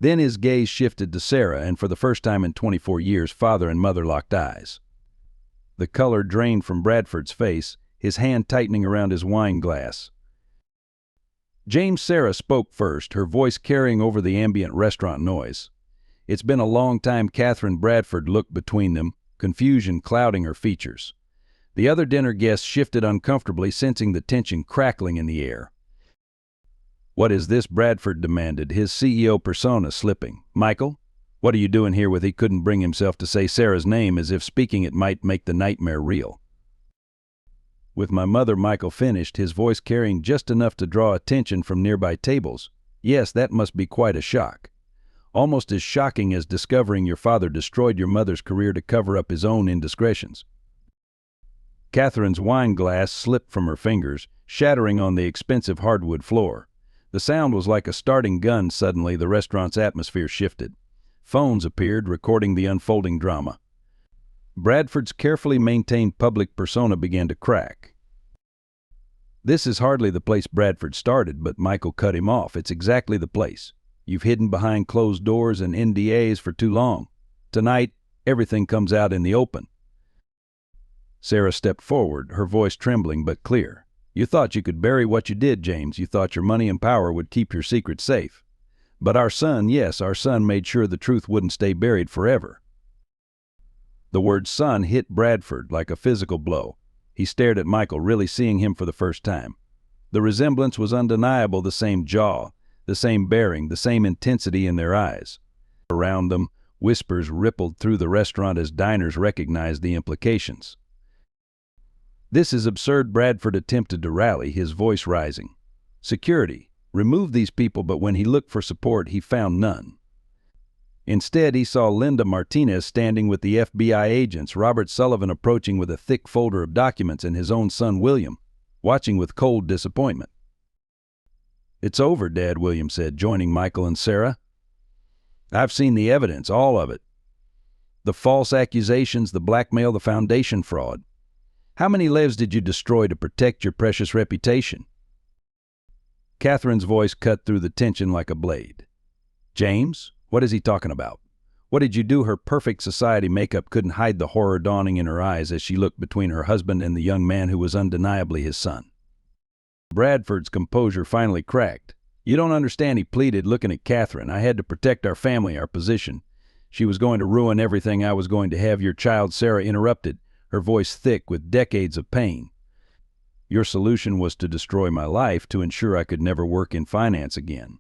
Then his gaze shifted to Sarah, and for the first time in 24 years, father and mother locked eyes. The color drained from Bradford's face, his hand tightening around his wine glass. Sarah spoke first, her voice carrying over the ambient restaurant noise. "It's been a long time." Catherine Bradford looked between them, confusion clouding her features. The other dinner guests shifted uncomfortably, sensing the tension crackling in the air. "What is this?" Bradford demanded, his CEO persona slipping. "Michael, what are you doing here with?" He couldn't bring himself to say Sarah's name, as if speaking it might make the nightmare real. "With my mother," Michael finished, his voice carrying just enough to draw attention from nearby tables. "Yes, that must be quite a shock. Almost as shocking as discovering your father destroyed your mother's career to cover up his own indiscretions." Catherine's wine glass slipped from her fingers, shattering on the expensive hardwood floor. The sound was like a starting gun. Suddenly, the restaurant's atmosphere shifted. Phones appeared, recording the unfolding drama. Bradford's carefully maintained public persona began to crack. "This is hardly the place," Bradford started, but Michael cut him off. "It's exactly the place. You've hidden behind closed doors and NDAs for too long. Tonight, everything comes out in the open." Sarah stepped forward, her voice trembling but clear. "You thought you could bury what you did, James. You thought your money and power would keep your secret safe. But our son, yes, our son made sure the truth wouldn't stay buried forever." The word son hit Bradford like a physical blow. He stared at Michael, really seeing him for the first time. The resemblance was undeniable, the same jaw, the same bearing, the same intensity in their eyes. Around them, whispers rippled through the restaurant as diners recognized the implications. "This is absurd." Bradford attempted to rally, his voice rising. "Security. Remove these people." But when he looked for support, he found none. Instead, he saw Linda Martinez standing with the FBI agents, Robert Sullivan approaching with a thick folder of documents, and his own son, William, watching with cold disappointment. "It's over, Dad," William said, joining Michael and Sarah. "I've seen the evidence, all of it. The false accusations, the blackmail, the foundation fraud. How many lives did you destroy to protect your precious reputation?" Catherine's voice cut through the tension like a blade. "James, what is he talking about? What did you do?" Her perfect society makeup couldn't hide the horror dawning in her eyes as she looked between her husband and the young man who was undeniably his son. Bradford's composure finally cracked. "You don't understand," he pleaded, looking at Catherine. "I had to protect our family, our position. She was going to ruin everything I was going to have." "Your child," Sarah interrupted, her voice thick with decades of pain. "Your solution was to destroy my life, to ensure I could never work in finance again,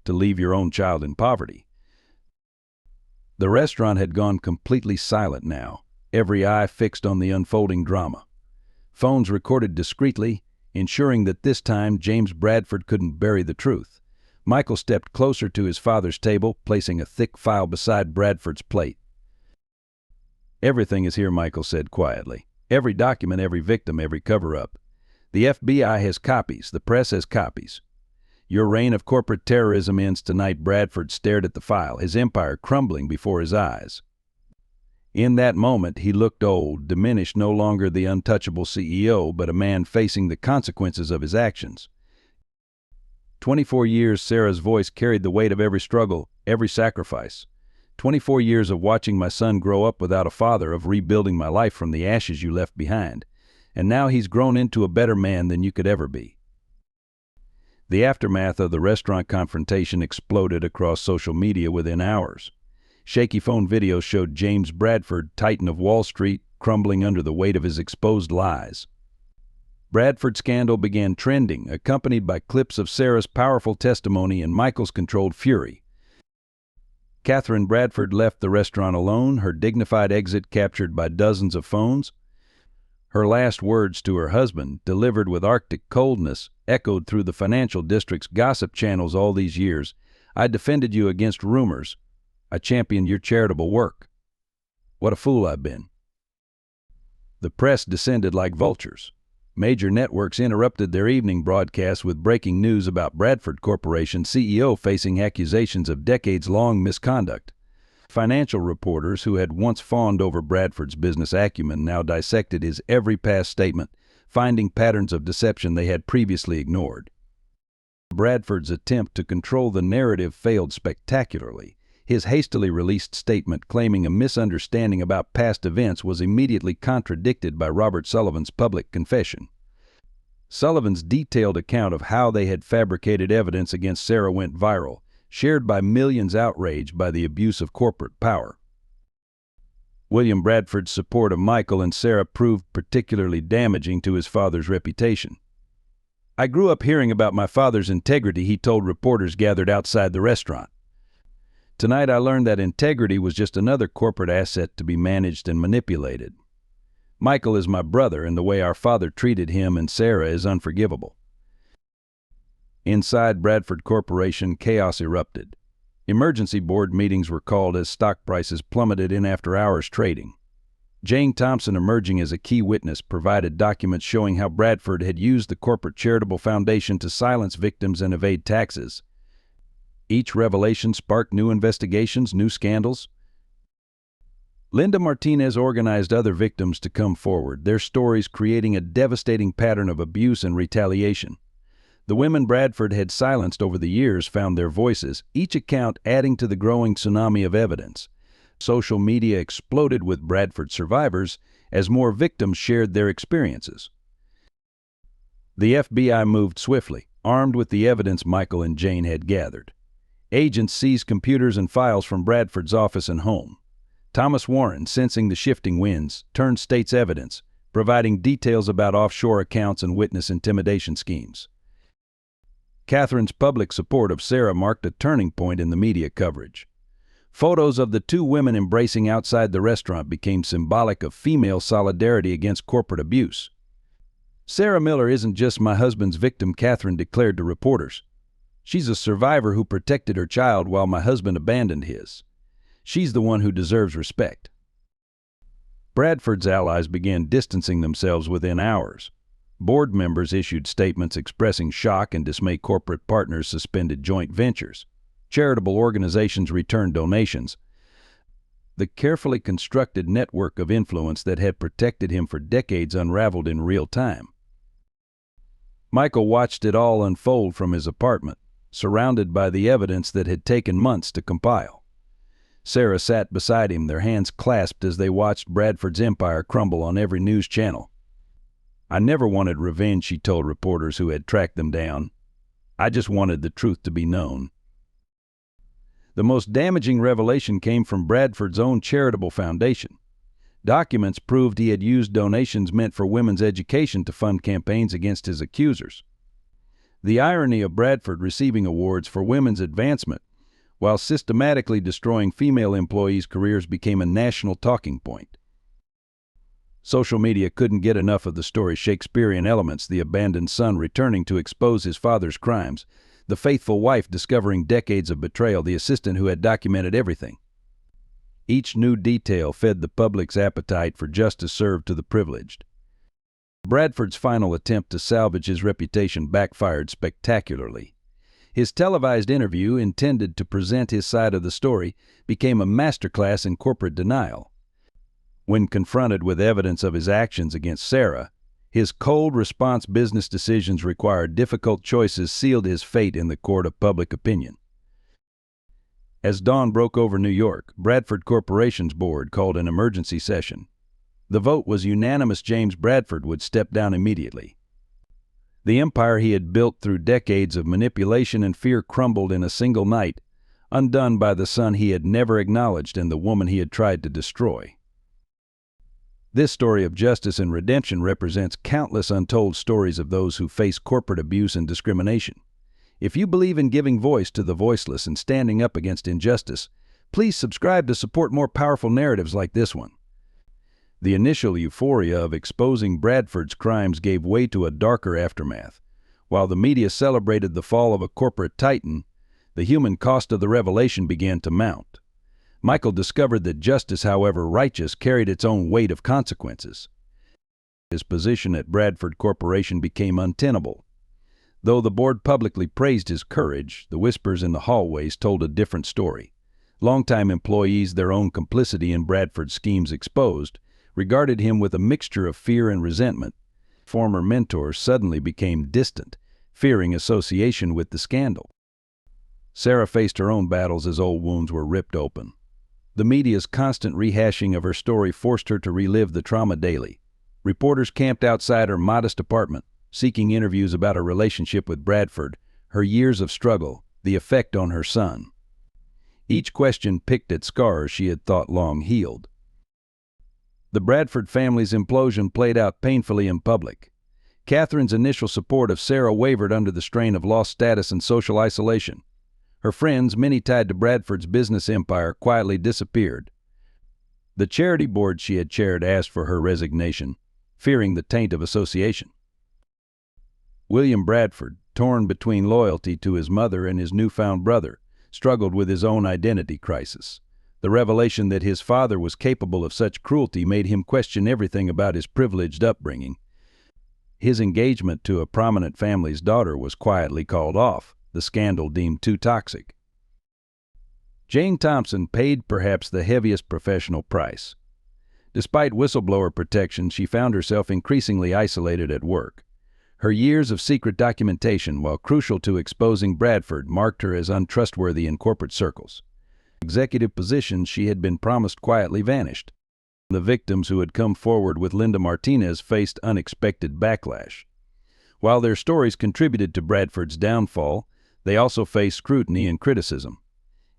to leave your own child in poverty." The restaurant had gone completely silent now, every eye fixed on the unfolding drama. Phones recorded discreetly, ensuring that this time James Bradford couldn't bury the truth. Michael stepped closer to his father's table, placing a thick file beside Bradford's plate. "Everything is here," Michael said quietly. "Every document, every victim, every cover-up. The FBI has copies, the press has copies. Your reign of corporate terrorism ends tonight." Bradford stared at the file, his empire crumbling before his eyes. In that moment, he looked old, diminished, no longer the untouchable CEO, but a man facing the consequences of his actions. 24 years, Sarah's voice carried the weight of every struggle, every sacrifice. 24 years of watching my son grow up without a father, of rebuilding my life from the ashes you left behind. And now he's grown into a better man than you could ever be." The aftermath of the restaurant confrontation exploded across social media within hours. Shaky phone videos showed James Bradford, titan of Wall Street, crumbling under the weight of his exposed lies. Bradford's scandal began trending, accompanied by clips of Sarah's powerful testimony and Michael's controlled fury. Catherine Bradford left the restaurant alone, her dignified exit captured by dozens of phones. Her last words to her husband, delivered with Arctic coldness, echoed through the financial district's gossip channels all these years. "I defended you against rumors. I championed your charitable work. What a fool I've been." The press descended like vultures. Major networks interrupted their evening broadcasts with breaking news about Bradford Corporation CEO facing accusations of decades-long misconduct. Financial reporters who had once fawned over Bradford's business acumen now dissected his every past statement, finding patterns of deception they had previously ignored. Bradford's attempt to control the narrative failed spectacularly. His hastily released statement claiming a misunderstanding about past events was immediately contradicted by Robert Sullivan's public confession. Sullivan's detailed account of how they had fabricated evidence against Sarah went viral, shared by millions outraged by the abuse of corporate power. William Bradford's support of Michael and Sarah proved particularly damaging to his father's reputation. "I grew up hearing about my father's integrity," he told reporters gathered outside the restaurant. "Tonight I learned that integrity was just another corporate asset to be managed and manipulated. Michael is my brother, and the way our father treated him and Sarah is unforgivable." Inside Bradford Corporation, chaos erupted. Emergency board meetings were called as stock prices plummeted in after-hours trading. Jane Thompson, emerging as a key witness, provided documents showing how Bradford had used the corporate charitable foundation to silence victims and evade taxes. Each revelation sparked new investigations, new scandals. Linda Martinez organized other victims to come forward, their stories creating a devastating pattern of abuse and retaliation. The women Bradford had silenced over the years found their voices, each account adding to the growing tsunami of evidence. Social media exploded with Bradford survivors as more victims shared their experiences. The FBI moved swiftly, armed with the evidence Michael and Jane had gathered. Agents seized computers and files from Bradford's office and home. Thomas Warren, sensing the shifting winds, turned state's evidence, providing details about offshore accounts and witness intimidation schemes. Catherine's public support of Sarah marked a turning point in the media coverage. Photos of the two women embracing outside the restaurant became symbolic of female solidarity against corporate abuse. "Sarah Miller isn't just my husband's victim," Catherine declared to reporters. "She's a survivor who protected her child while my husband abandoned his. She's the one who deserves respect." Bradford's allies began distancing themselves within hours. Board members issued statements expressing shock and dismay. Corporate partners suspended joint ventures. Charitable organizations returned donations. The carefully constructed network of influence that had protected him for decades unraveled in real time. Michael watched it all unfold from his apartment, surrounded by the evidence that had taken months to compile. Sarah sat beside him, their hands clasped as they watched Bradford's empire crumble on every news channel. "I never wanted revenge," she told reporters who had tracked them down. "I just wanted the truth to be known." The most damaging revelation came from Bradford's own charitable foundation. Documents proved he had used donations meant for women's education to fund campaigns against his accusers. The irony of Bradford receiving awards for women's advancement while systematically destroying female employees' careers became a national talking point. Social media couldn't get enough of the story's Shakespearean elements: the abandoned son returning to expose his father's crimes, the faithful wife discovering decades of betrayal, the assistant who had documented everything. Each new detail fed the public's appetite for justice served to the privileged. Bradford's final attempt to salvage his reputation backfired spectacularly. His televised interview, intended to present his side of the story, became a masterclass in corporate denial. When confronted with evidence of his actions against Sarah, his cold response: "Business decisions require difficult choices," sealed his fate in the court of public opinion. As dawn broke over New York, Bradford Corporation's board called an emergency session. The vote was unanimous: James Bradford would step down immediately. The empire he had built through decades of manipulation and fear crumbled in a single night, undone by the son he had never acknowledged and the woman he had tried to destroy. This story of justice and redemption represents countless untold stories of those who face corporate abuse and discrimination. If you believe in giving voice to the voiceless and standing up against injustice, please subscribe to support more powerful narratives like this one. The initial euphoria of exposing Bradford's crimes gave way to a darker aftermath. While the media celebrated the fall of a corporate titan, the human cost of the revelation began to mount. Michael discovered that justice, however righteous, carried its own weight of consequences. His position at Bradford Corporation became untenable. Though the board publicly praised his courage, the whispers in the hallways told a different story. Longtime employees, their own complicity in Bradford's schemes exposed, regarded him with a mixture of fear and resentment. Former mentors suddenly became distant, fearing association with the scandal. Sarah faced her own battles as old wounds were ripped open. The media's constant rehashing of her story forced her to relive the trauma daily. Reporters camped outside her modest apartment, seeking interviews about her relationship with Bradford, her years of struggle, the effect on her son. Each question picked at scars she had thought long healed. The Bradford family's implosion played out painfully in public. Catherine's initial support of Sarah wavered under the strain of lost status and social isolation. Her friends, many tied to Bradford's business empire, quietly disappeared. The charity board she had chaired asked for her resignation, fearing the taint of association. William Bradford, torn between loyalty to his mother and his newfound brother, struggled with his own identity crisis. The revelation that his father was capable of such cruelty made him question everything about his privileged upbringing. His engagement to a prominent family's daughter was quietly called off, the scandal deemed too toxic. Jane Thompson paid perhaps the heaviest professional price. Despite whistleblower protection, she found herself increasingly isolated at work. Her years of secret documentation, while crucial to exposing Bradford, marked her as untrustworthy in corporate circles. Executive positions she had been promised quietly vanished. The victims who had come forward with Linda Martinez faced unexpected backlash. While their stories contributed to Bradford's downfall, they also faced scrutiny and criticism.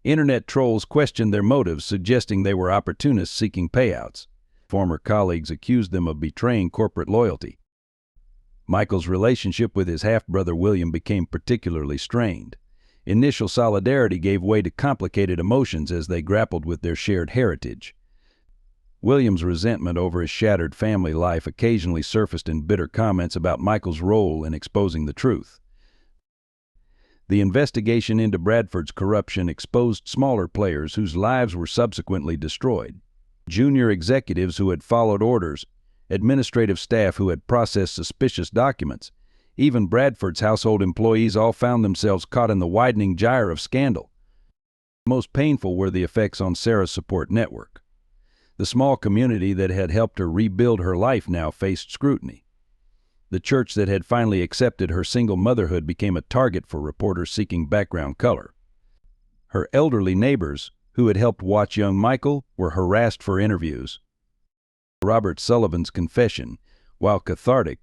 Internet trolls questioned their motives, suggesting they were opportunists seeking payouts. Former colleagues accused them of betraying corporate loyalty. Michael's relationship with his half-brother William became particularly strained. Initial solidarity gave way to complicated emotions as they grappled with their shared heritage. William's resentment over his shattered family life occasionally surfaced in bitter comments about Michael's role in exposing the truth. The investigation into Bradford's corruption exposed smaller players whose lives were subsequently destroyed. Junior executives who had followed orders, administrative staff who had processed suspicious documents, even Bradford's household employees all found themselves caught in the widening gyre of scandal. Most painful were the effects on Sarah's support network. The small community that had helped her rebuild her life now faced scrutiny. The church that had finally accepted her single motherhood became a target for reporters seeking background color. Her elderly neighbors, who had helped watch young Michael, were harassed for interviews. Robert Sullivan's confession, while cathartic,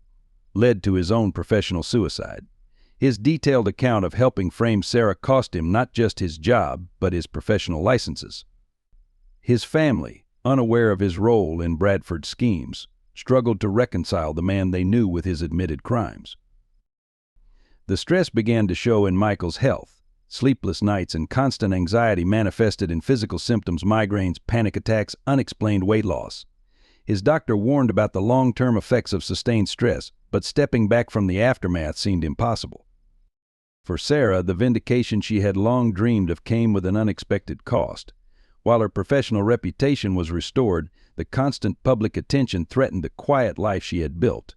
led to his own professional suicide. His detailed account of helping frame Sarah cost him not just his job, but his professional licenses. His family, unaware of his role in Bradford's schemes, struggled to reconcile the man they knew with his admitted crimes. The stress began to show in Michael's health. Sleepless nights and constant anxiety manifested in physical symptoms: migraines, panic attacks, unexplained weight loss. His doctor warned about the long-term effects of sustained stress, but stepping back from the aftermath seemed impossible. For Sarah, the vindication she had long dreamed of came with an unexpected cost. While her professional reputation was restored, the constant public attention threatened the quiet life she had built.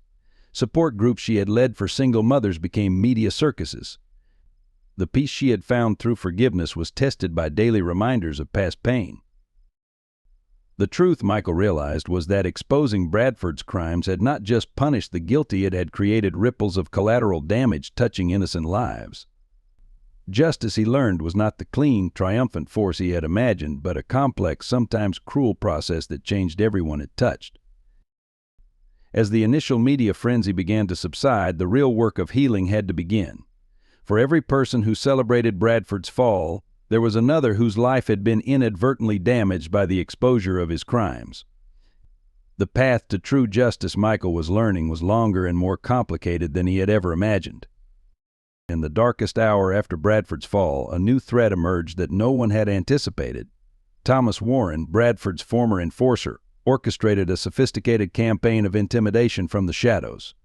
Support groups she had led for single mothers became media circuses. The peace she had found through forgiveness was tested by daily reminders of past pain. The truth, Michael realized, was that exposing Bradford's crimes had not just punished the guilty, it had created ripples of collateral damage touching innocent lives. Justice, he learned, was not the clean, triumphant force he had imagined, but a complex, sometimes cruel process that changed everyone it touched. As the initial media frenzy began to subside, the real work of healing had to begin. For every person who celebrated Bradford's fall, there was another whose life had been inadvertently damaged by the exposure of his crimes. The path to true justice, Michael was learning, was longer and more complicated than he had ever imagined. In the darkest hour after Bradford's fall, a new threat emerged that no one had anticipated. Thomas Warren, Bradford's former enforcer, orchestrated a sophisticated campaign of intimidation from the shadows.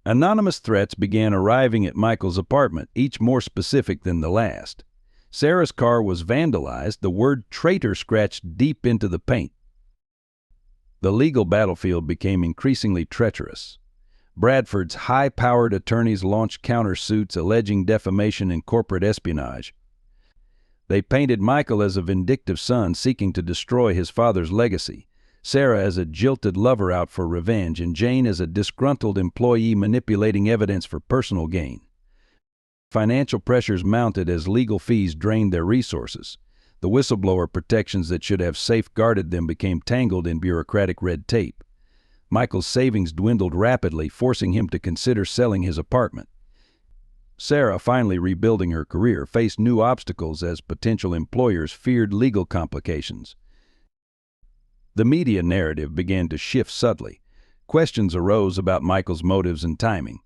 Anonymous threats began arriving at Michael's apartment, each more specific than the last. Sarah's car was vandalized, the word traitor scratched deep into the paint. The legal battlefield became increasingly treacherous. Bradford's high-powered attorneys launched countersuits alleging defamation and corporate espionage. They painted Michael as a vindictive son seeking to destroy his father's legacy, Sarah as a jilted lover out for revenge, and Jane as a disgruntled employee manipulating evidence for personal gain. Financial pressures mounted as legal fees drained their resources. The whistleblower protections that should have safeguarded them became tangled in bureaucratic red tape. Michael's savings dwindled rapidly, forcing him to consider selling his apartment. Sarah, finally rebuilding her career, faced new obstacles as potential employers feared legal complications. The media narrative began to shift subtly. Questions arose about Michael's motives and timing.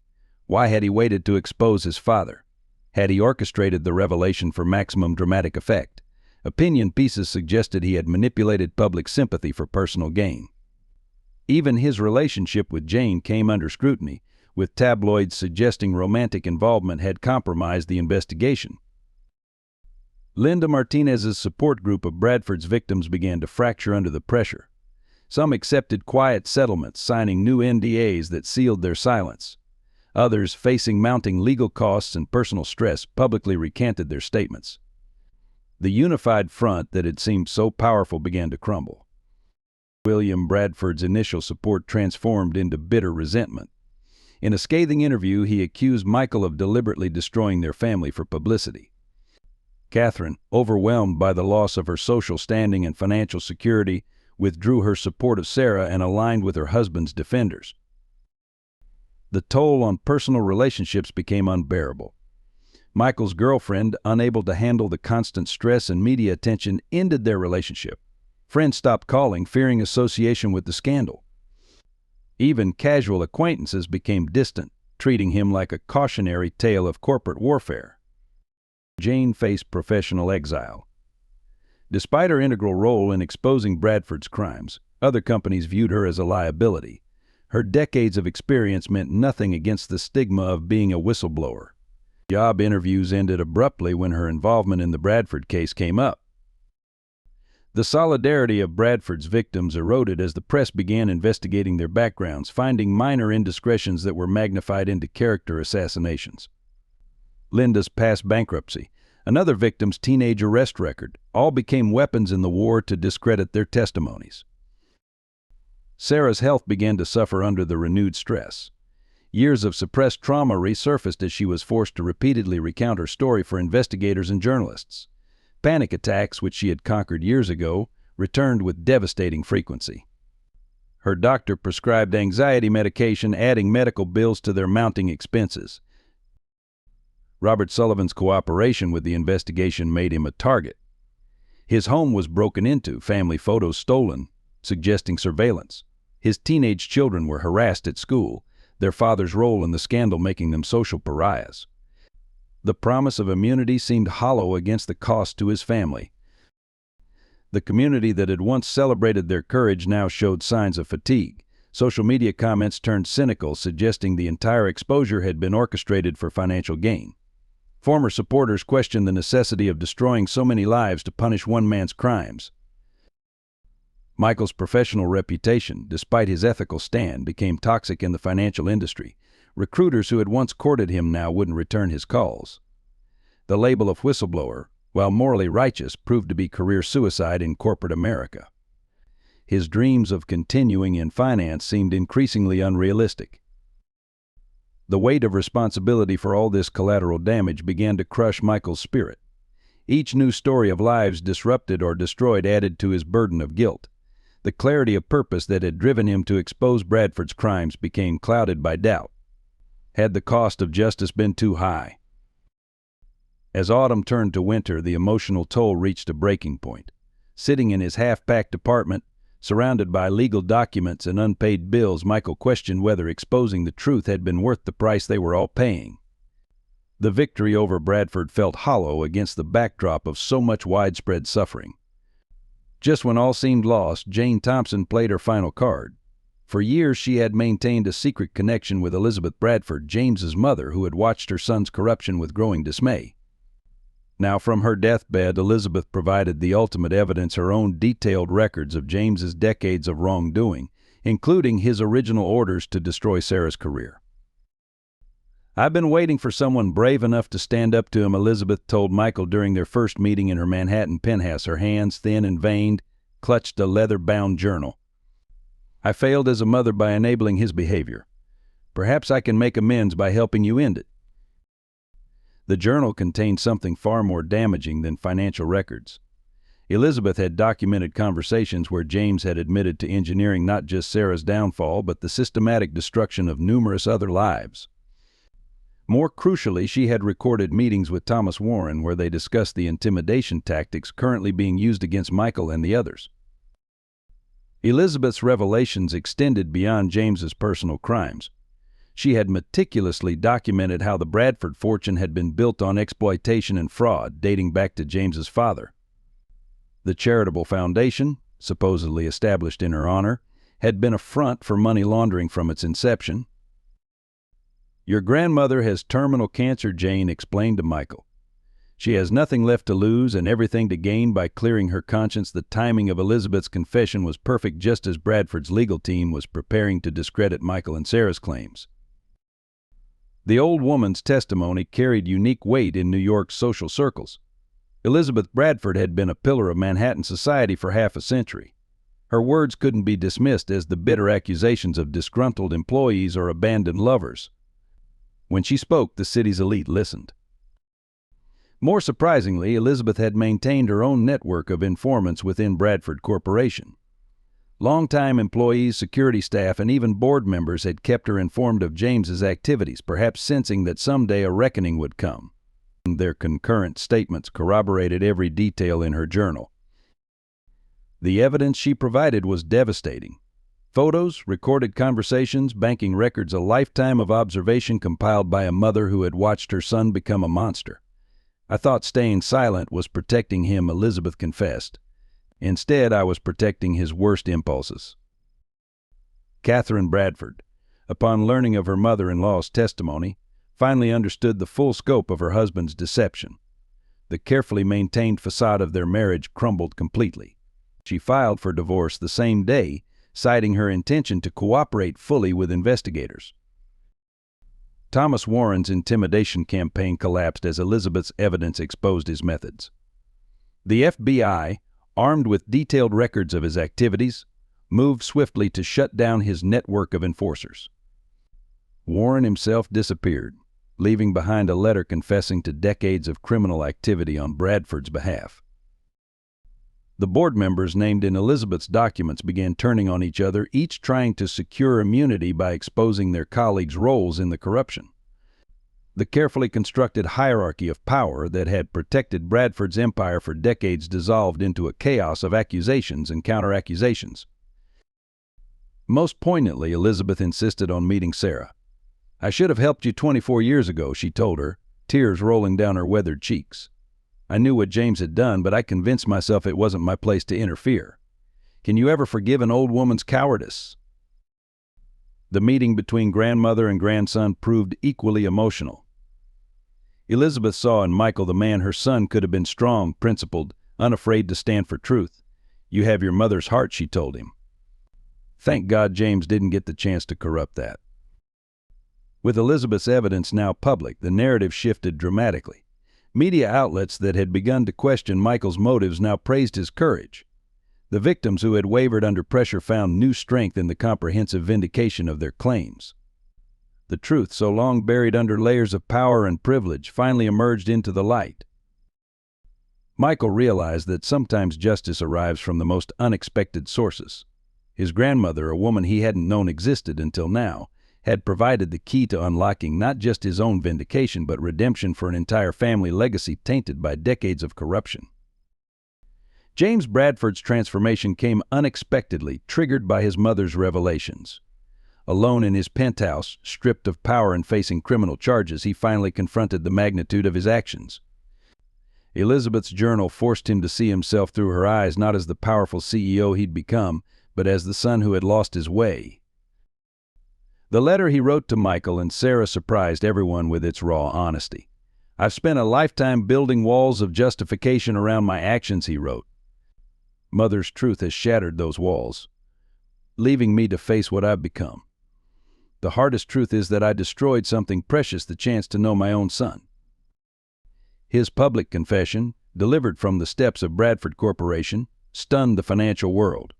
Why had he waited to expose his father? Had he orchestrated the revelation for maximum dramatic effect? Opinion pieces suggested he had manipulated public sympathy for personal gain. Even his relationship with Jane came under scrutiny, with tabloids suggesting romantic involvement had compromised the investigation. Linda Martinez's support group of Bradford's victims began to fracture under the pressure. Some accepted quiet settlements, signing new NDAs that sealed their silence. Others, facing mounting legal costs and personal stress, publicly recanted their statements. The unified front that had seemed so powerful began to crumble. William Bradford's initial support transformed into bitter resentment. In a scathing interview, he accused Michael of deliberately destroying their family for publicity. Catherine, overwhelmed by the loss of her social standing and financial security, withdrew her support of Sarah and aligned with her husband's defenders. The toll on personal relationships became unbearable. Michael's girlfriend, unable to handle the constant stress and media attention, ended their relationship. Friends stopped calling, fearing association with the scandal. Even casual acquaintances became distant, treating him like a cautionary tale of corporate warfare. Jane faced professional exile. Despite her integral role in exposing Bradford's crimes, other companies viewed her as a liability. Her decades of experience meant nothing against the stigma of being a whistleblower. Job interviews ended abruptly when her involvement in the Bradford case came up. The solidarity of Bradford's victims eroded as the press began investigating their backgrounds, finding minor indiscretions that were magnified into character assassinations. Linda's past bankruptcy, another victim's teenage arrest record, all became weapons in the war to discredit their testimonies. Sarah's health began to suffer under the renewed stress. Years of suppressed trauma resurfaced as she was forced to repeatedly recount her story for investigators and journalists. Panic attacks, which she had conquered years ago, returned with devastating frequency. Her doctor prescribed anxiety medication, adding medical bills to their mounting expenses. Robert Sullivan's cooperation with the investigation made him a target. His home was broken into, family photos stolen, suggesting surveillance. His teenage children were harassed at school, their father's role in the scandal making them social pariahs. The promise of immunity seemed hollow against the cost to his family. The community that had once celebrated their courage now showed signs of fatigue. Social media comments turned cynical, suggesting the entire exposure had been orchestrated for financial gain. Former supporters questioned the necessity of destroying so many lives to punish one man's crimes. Michael's professional reputation, despite his ethical stand, became toxic in the financial industry. Recruiters who had once courted him now wouldn't return his calls. The label of whistleblower, while morally righteous, proved to be career suicide in corporate America. His dreams of continuing in finance seemed increasingly unrealistic. The weight of responsibility for all this collateral damage began to crush Michael's spirit. Each new story of lives disrupted or destroyed added to his burden of guilt. The clarity of purpose that had driven him to expose Bradford's crimes became clouded by doubt. Had the cost of justice been too high? As autumn turned to winter, the emotional toll reached a breaking point. Sitting in his half-packed apartment, surrounded by legal documents and unpaid bills, Michael questioned whether exposing the truth had been worth the price they were all paying. The victory over Bradford felt hollow against the backdrop of so much widespread suffering. Just when all seemed lost, Jane Thompson played her final card. For years she had maintained a secret connection with Elizabeth Bradford, James's mother, who had watched her son's corruption with growing dismay. Now, from her deathbed, Elizabeth provided the ultimate evidence, her own detailed records of James's decades of wrongdoing, including his original orders to destroy Sarah's career. "I've been waiting for someone brave enough to stand up to him," Elizabeth told Michael during their first meeting in her Manhattan penthouse. Her hands, thin and veined, clutched a leather-bound journal. "I failed as a mother by enabling his behavior. Perhaps I can make amends by helping you end it." The journal contained something far more damaging than financial records. Elizabeth had documented conversations where James had admitted to engineering not just Sarah's downfall, but the systematic destruction of numerous other lives. More crucially, she had recorded meetings with Thomas Warren where they discussed the intimidation tactics currently being used against Michael and the others. Elizabeth's revelations extended beyond James's personal crimes. She had meticulously documented how the Bradford fortune had been built on exploitation and fraud, dating back to James's father. The charitable foundation, supposedly established in her honor, had been a front for money laundering from its inception. "Your grandmother has terminal cancer," Jane explained to Michael. "She has nothing left to lose and everything to gain by clearing her conscience." The timing of Elizabeth's confession was perfect, just as Bradford's legal team was preparing to discredit Michael and Sarah's claims. The old woman's testimony carried unique weight in New York's social circles. Elizabeth Bradford had been a pillar of Manhattan society for half a century. Her words couldn't be dismissed as the bitter accusations of disgruntled employees or abandoned lovers. When she spoke, the city's elite listened. More surprisingly, Elizabeth had maintained her own network of informants within Bradford Corporation. Longtime employees, security staff, and even board members had kept her informed of James's activities, perhaps sensing that someday a reckoning would come. Their concurrent statements corroborated every detail in her journal. The evidence she provided was devastating. Photos, recorded conversations, banking records, a lifetime of observation compiled by a mother who had watched her son become a monster. "I thought staying silent was protecting him," Elizabeth confessed. "Instead, I was protecting his worst impulses." Catherine Bradford, upon learning of her mother-in-law's testimony, finally understood the full scope of her husband's deception. The carefully maintained facade of their marriage crumbled completely. She filed for divorce the same day, citing her intention to cooperate fully with investigators. Thomas Warren's intimidation campaign collapsed as Elizabeth's evidence exposed his methods. The FBI, armed with detailed records of his activities, moved swiftly to shut down his network of enforcers. Warren himself disappeared, leaving behind a letter confessing to decades of criminal activity on Bradford's behalf. The board members named in Elizabeth's documents began turning on each other, each trying to secure immunity by exposing their colleagues' roles in the corruption. The carefully constructed hierarchy of power that had protected Bradford's empire for decades dissolved into a chaos of accusations and counter-accusations. Most poignantly, Elizabeth insisted on meeting Sarah. "I should have helped you 24 years ago," she told her, tears rolling down her weathered cheeks. "I knew what James had done, but I convinced myself it wasn't my place to interfere. Can you ever forgive an old woman's cowardice?" The meeting between grandmother and grandson proved equally emotional. Elizabeth saw in Michael the man her son could have been: strong, principled, unafraid to stand for truth. "You have your mother's heart," she told him. Thank God James didn't get the chance to corrupt that. With Elizabeth's evidence now public, the narrative shifted dramatically. Media outlets that had begun to question Michael's motives now praised his courage. The victims who had wavered under pressure found new strength in the comprehensive vindication of their claims. The truth, so long buried under layers of power and privilege, finally emerged into the light. Michael realized that sometimes justice arrives from the most unexpected sources. His grandmother, a woman he hadn't known existed until now, had provided the key to unlocking not just his own vindication, but redemption for an entire family legacy tainted by decades of corruption. James Bradford's transformation came unexpectedly, triggered by his mother's revelations. Alone in his penthouse, stripped of power and facing criminal charges, he finally confronted the magnitude of his actions. Elizabeth's journal forced him to see himself through her eyes, not as the powerful CEO he'd become, but as the son who had lost his way. The letter he wrote to Michael and Sarah surprised everyone with its raw honesty. "I've spent a lifetime building walls of justification around my actions," he wrote. "Mother's truth has shattered those walls, leaving me to face what I've become. The hardest truth is that I destroyed something precious, the chance to know my own son." His public confession, delivered from the steps of Bradford Corporation, stunned the financial world.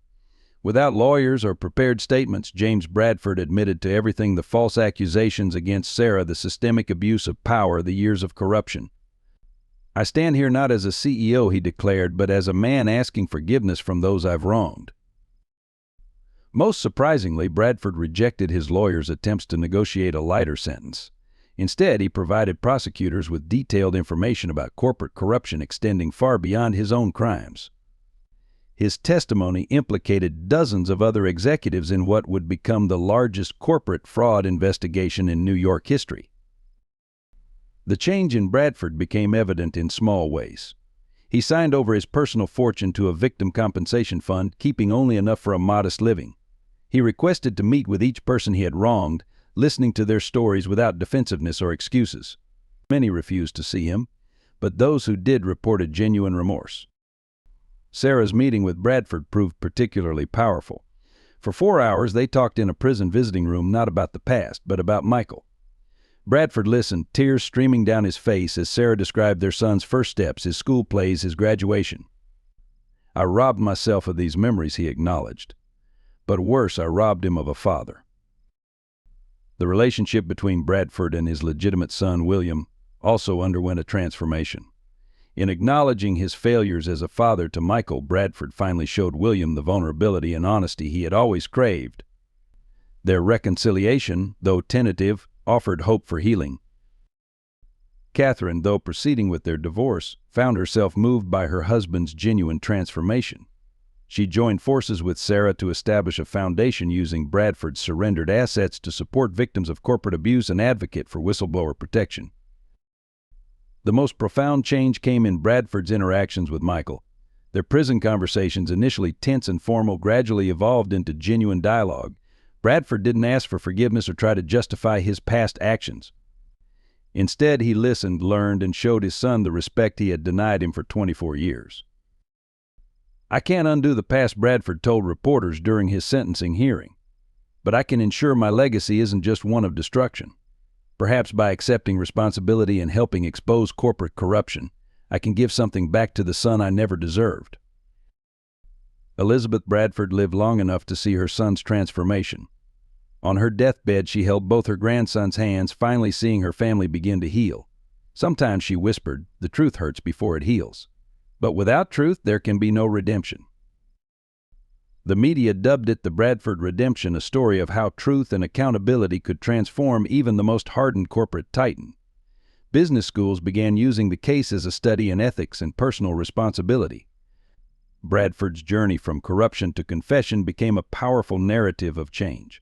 Without lawyers or prepared statements, James Bradford admitted to everything: the false accusations against Sarah, the systemic abuse of power, the years of corruption. "I stand here not as a CEO," he declared, "but as a man asking forgiveness from those I've wronged." Most surprisingly, Bradford rejected his lawyers' attempts to negotiate a lighter sentence. Instead, he provided prosecutors with detailed information about corporate corruption extending far beyond his own crimes. His testimony implicated dozens of other executives in what would become the largest corporate fraud investigation in New York history. The change in Bradford became evident in small ways. He signed over his personal fortune to a victim compensation fund, keeping only enough for a modest living. He requested to meet with each person he had wronged, listening to their stories without defensiveness or excuses. Many refused to see him, but those who did reported genuine remorse. Sarah's meeting with Bradford proved particularly powerful. For 4 hours, they talked in a prison visiting room, not about the past, but about Michael. Bradford listened, tears streaming down his face as Sarah described their son's first steps, his school plays, his graduation. "I robbed myself of these memories," he acknowledged. "But worse, I robbed him of a father." The relationship between Bradford and his legitimate son, William, also underwent a transformation. In acknowledging his failures as a father to Michael, Bradford finally showed William the vulnerability and honesty he had always craved. Their reconciliation, though tentative, offered hope for healing. Catherine, though proceeding with their divorce, found herself moved by her husband's genuine transformation. She joined forces with Sarah to establish a foundation using Bradford's surrendered assets to support victims of corporate abuse and advocate for whistleblower protection. The most profound change came in Bradford's interactions with Michael. Their prison conversations, initially tense and formal, gradually evolved into genuine dialogue. Bradford didn't ask for forgiveness or try to justify his past actions. Instead, he listened, learned, and showed his son the respect he had denied him for 24 years. "I can't undo the past," Bradford told reporters during his sentencing hearing, "but I can ensure my legacy isn't just one of destruction. Perhaps by accepting responsibility and helping expose corporate corruption, I can give something back to the son I never deserved." Elizabeth Bradford lived long enough to see her son's transformation. On her deathbed, she held both her grandson's hands, finally seeing her family begin to heal. Sometimes she whispered, "The truth hurts before it heals. But without truth, there can be no redemption." The media dubbed it the Bradford Redemption, a story of how truth and accountability could transform even the most hardened corporate titan. Business schools began using the case as a study in ethics and personal responsibility. Bradford's journey from corruption to confession became a powerful narrative of change.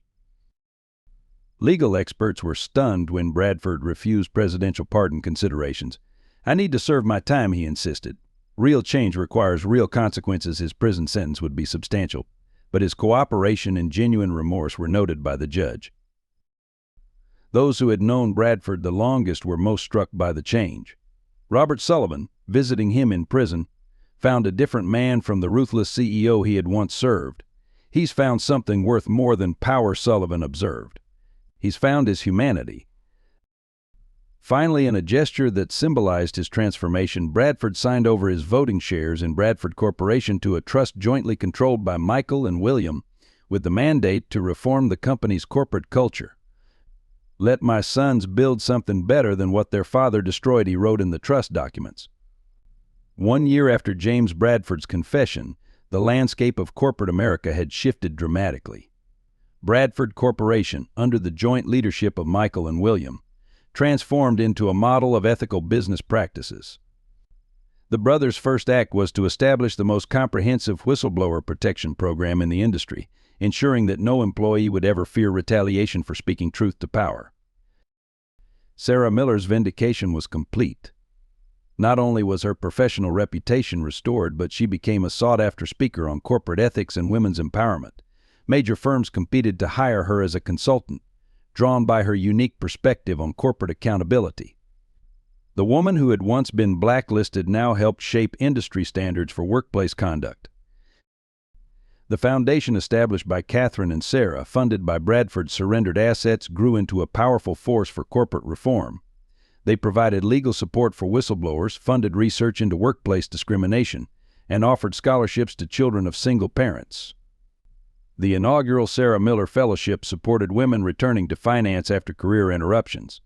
Legal experts were stunned when Bradford refused presidential pardon considerations. "I need to serve my time," he insisted. "Real change requires real consequences." His prison sentence would be substantial, but his cooperation and genuine remorse were noted by the judge. Those who had known Bradford the longest were most struck by the change. Robert Sullivan, visiting him in prison, found a different man from the ruthless CEO he had once served. "He's found something worth more than power," Sullivan observed. "He's found his humanity." Finally, in a gesture that symbolized his transformation, Bradford signed over his voting shares in Bradford Corporation to a trust jointly controlled by Michael and William, with the mandate to reform the company's corporate culture. "Let my sons build something better than what their father destroyed," he wrote in the trust documents. 1 year after James Bradford's confession, the landscape of corporate America had shifted dramatically. Bradford Corporation, under the joint leadership of Michael and William, transformed into a model of ethical business practices. The brothers' first act was to establish the most comprehensive whistleblower protection program in the industry, ensuring that no employee would ever fear retaliation for speaking truth to power. Sarah Miller's vindication was complete. Not only was her professional reputation restored, but she became a sought-after speaker on corporate ethics and women's empowerment. Major firms competed to hire her as a consultant, drawn by her unique perspective on corporate accountability. The woman who had once been blacklisted now helped shape industry standards for workplace conduct. The foundation established by Catherine and Sarah, funded by Bradford's surrendered assets, grew into a powerful force for corporate reform. They provided legal support for whistleblowers, funded research into workplace discrimination, and offered scholarships to children of single parents. The inaugural Sarah Miller Fellowship supported women returning to finance after career interruptions.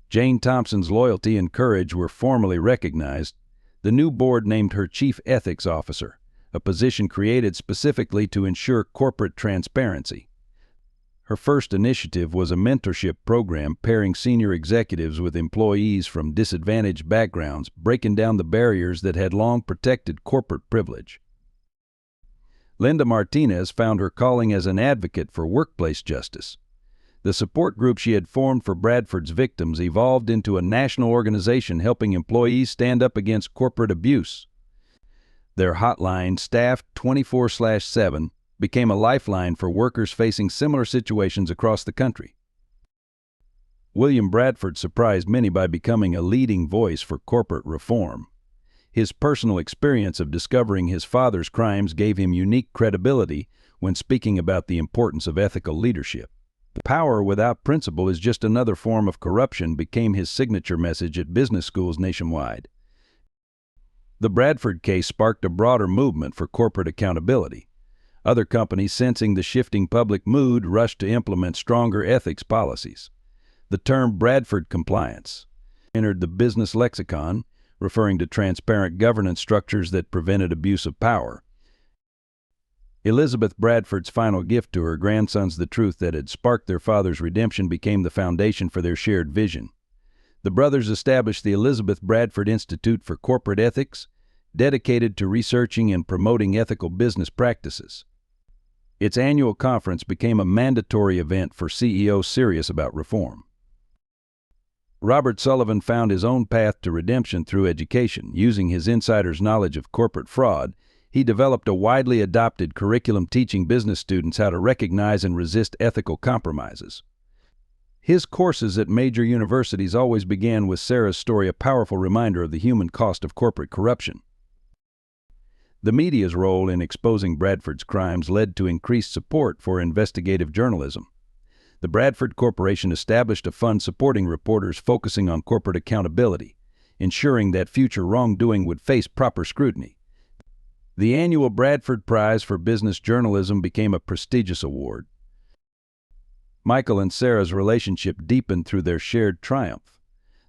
Jane Thompson's loyalty and courage were formally recognized. The new board named her Chief Ethics Officer, a position created specifically to ensure corporate transparency. Her first initiative was a mentorship program pairing senior executives with employees from disadvantaged backgrounds, breaking down the barriers that had long protected corporate privilege. Linda Martinez found her calling as an advocate for workplace justice. The support group she had formed for Bradford's victims evolved into a national organization helping employees stand up against corporate abuse. Their hotline, staffed 24/7, became a lifeline for workers facing similar situations across the country. William Bradford surprised many by becoming a leading voice for corporate reform. His personal experience of discovering his father's crimes gave him unique credibility when speaking about the importance of ethical leadership. "Power without principle is just another form of corruption" became his signature message at business schools nationwide. The Bradford case sparked a broader movement for corporate accountability. Other companies, sensing the shifting public mood, rushed to implement stronger ethics policies. The term Bradford compliance entered the business lexicon, referring to transparent governance structures that prevented abuse of power. Elizabeth Bradford's final gift to her grandsons, the truth that had sparked their father's redemption, became the foundation for their shared vision. The brothers established the Elizabeth Bradford Institute for Corporate Ethics, dedicated to researching and promoting ethical business practices. Its annual conference became a mandatory event for CEOs serious about reform. Robert Sullivan found his own path to redemption through education. Using his insider's knowledge of corporate fraud, he developed a widely adopted curriculum teaching business students how to recognize and resist ethical compromises. His courses at major universities always began with Sarah's story, a powerful reminder of the human cost of corporate corruption. The media's role in exposing Bradford's crimes led to increased support for investigative journalism. The Bradford Corporation established a fund supporting reporters focusing on corporate accountability, ensuring that future wrongdoing would face proper scrutiny. The annual Bradford Prize for Business Journalism became a prestigious award. Michael and Sarah's relationship deepened through their shared triumph.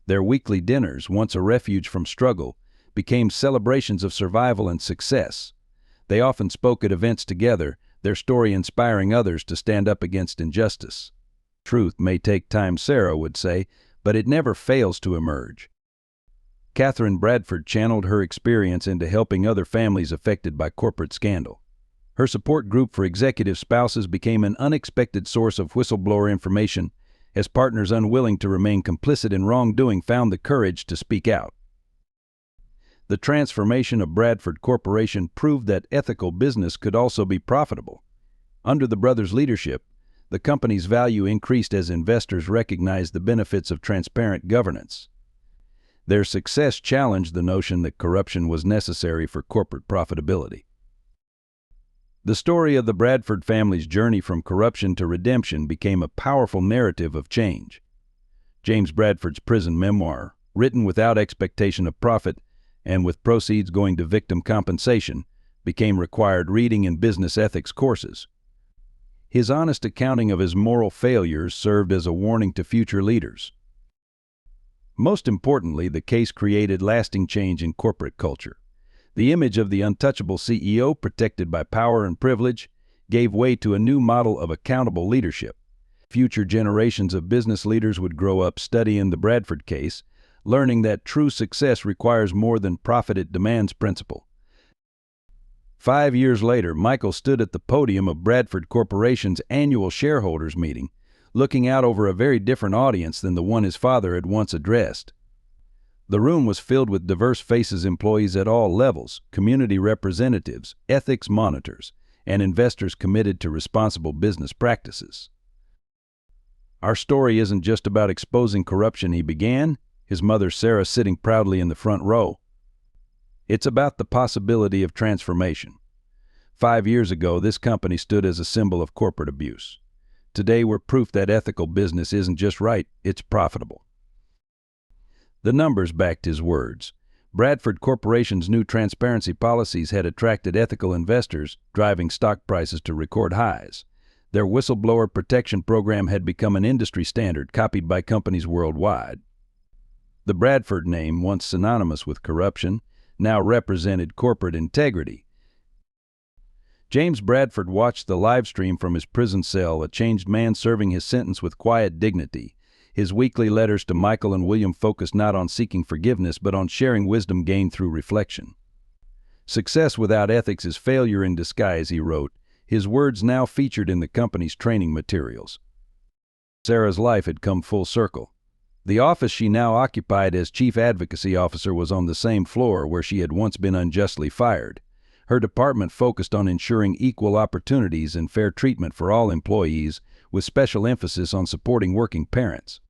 Their weekly dinners, once a refuge from struggle, became celebrations of survival and success. They often spoke at events together, their story inspiring others to stand up against injustice. "Truth may take time," Sarah would say, "but it never fails to emerge." Catherine Bradford channeled her experience into helping other families affected by corporate scandal. Her support group for executive spouses became an unexpected source of whistleblower information, as partners unwilling to remain complicit in wrongdoing found the courage to speak out. The transformation of Bradford Corporation proved that ethical business could also be profitable. Under the brothers' leadership, the company's value increased as investors recognized the benefits of transparent governance. Their success challenged the notion that corruption was necessary for corporate profitability. The story of the Bradford family's journey from corruption to redemption became a powerful narrative of change. James Bradford's prison memoir, written without expectation of profit and with proceeds going to victim compensation, became required reading in business ethics courses. His honest accounting of his moral failures served as a warning to future leaders. Most importantly, the case created lasting change in corporate culture. The image of the untouchable CEO, protected by power and privilege, gave way to a new model of accountable leadership. Future generations of business leaders would grow up studying the Bradford case, learning that true success requires more than profit, it demands principle. 5 years later, Michael stood at the podium of Bradford Corporation's annual shareholders meeting, looking out over a very different audience than the one his father had once addressed. The room was filled with diverse faces, employees at all levels, community representatives, ethics monitors, and investors committed to responsible business practices. "Our story isn't just about exposing corruption," he began. his mother Sarah sitting proudly in the front row. It's about the possibility of transformation. 5 years ago, this company stood as a symbol of corporate abuse. Today, we're proof that ethical business isn't just right, it's profitable. The numbers backed his words. Bradford Corporation's new transparency policies had attracted ethical investors, driving stock prices to record highs. Their whistleblower protection program had become an industry standard, copied by companies worldwide. The Bradford name, once synonymous with corruption, now represented corporate integrity. James Bradford watched the live stream from his prison cell, a changed man serving his sentence with quiet dignity. His weekly letters to Michael and William focused not on seeking forgiveness but on sharing wisdom gained through reflection. "Success without ethics is failure in disguise," he wrote, his words now featured in the company's training materials. Sarah's life had come full circle. The office she now occupied as Chief Advocacy Officer was on the same floor where she had once been unjustly fired. Her department focused on ensuring equal opportunities and fair treatment for all employees, with special emphasis on supporting working parents.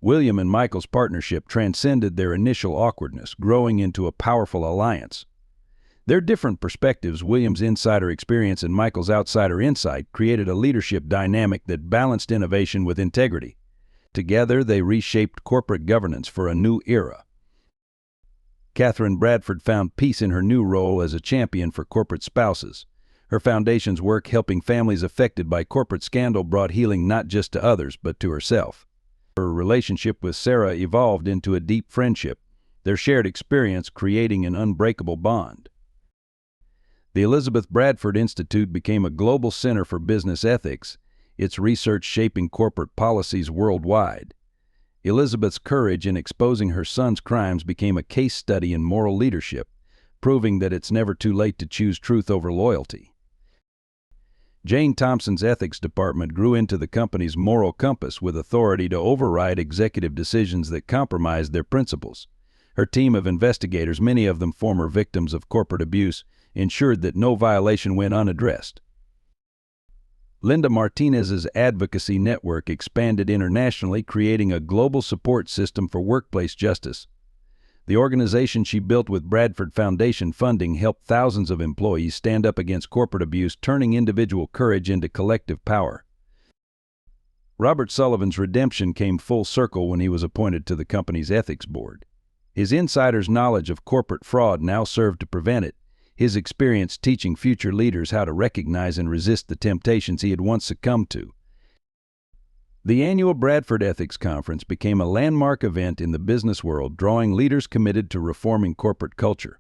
William and Michael's partnership transcended their initial awkwardness, growing into a powerful alliance. Their different perspectives, William's insider experience and Michael's outsider insight, created a leadership dynamic that balanced innovation with integrity. Together, they reshaped corporate governance for a new era. Catherine Bradford found peace in her new role as a champion for corporate spouses. Her foundation's work helping families affected by corporate scandal brought healing not just to others, but to herself. Her relationship with Sarah evolved into a deep friendship, their shared experience creating an unbreakable bond. The Elizabeth Bradford Institute became a global center for business ethics, its research shaping corporate policies worldwide. Elizabeth's courage in exposing her son's crimes became a case study in moral leadership, proving that it's never too late to choose truth over loyalty. Jane Thompson's ethics department grew into the company's moral compass with authority to override executive decisions that compromised their principles. Her team of investigators, many of them former victims of corporate abuse, ensured that no violation went unaddressed. Linda Martinez's advocacy network expanded internationally, creating a global support system for workplace justice. The organization she built with Bradford Foundation funding helped thousands of employees stand up against corporate abuse, turning individual courage into collective power. Robert Sullivan's redemption came full circle when he was appointed to the company's ethics board. His insider's knowledge of corporate fraud now served to prevent it, his experience teaching future leaders how to recognize and resist the temptations he had once succumbed to. The annual Bradford Ethics Conference became a landmark event in the business world, drawing leaders committed to reforming corporate culture.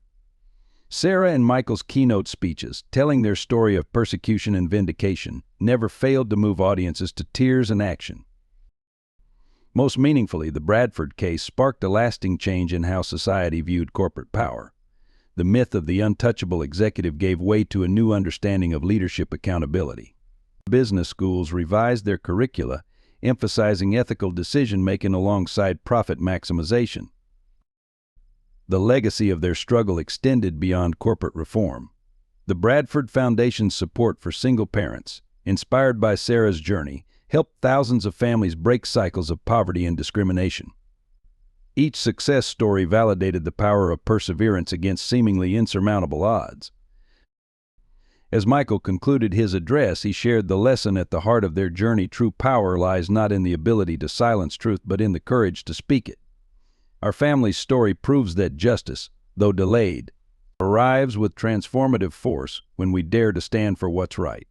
Sarah and Michael's keynote speeches, telling their story of persecution and vindication, never failed to move audiences to tears and action. Most meaningfully, the Bradford case sparked a lasting change in how society viewed corporate power. The myth of the untouchable executive gave way to a new understanding of leadership accountability. Business schools revised their curricula, emphasizing ethical decision-making alongside profit maximization. The legacy of their struggle extended beyond corporate reform. The Bradford Foundation's support for single parents, inspired by Sarah's journey, helped thousands of families break cycles of poverty and discrimination. Each success story validated the power of perseverance against seemingly insurmountable odds. As Michael concluded his address, he shared the lesson at the heart of their journey: true power lies not in the ability to silence truth, but in the courage to speak it. Our family's story proves that justice, though delayed, arrives with transformative force when we dare to stand for what's right.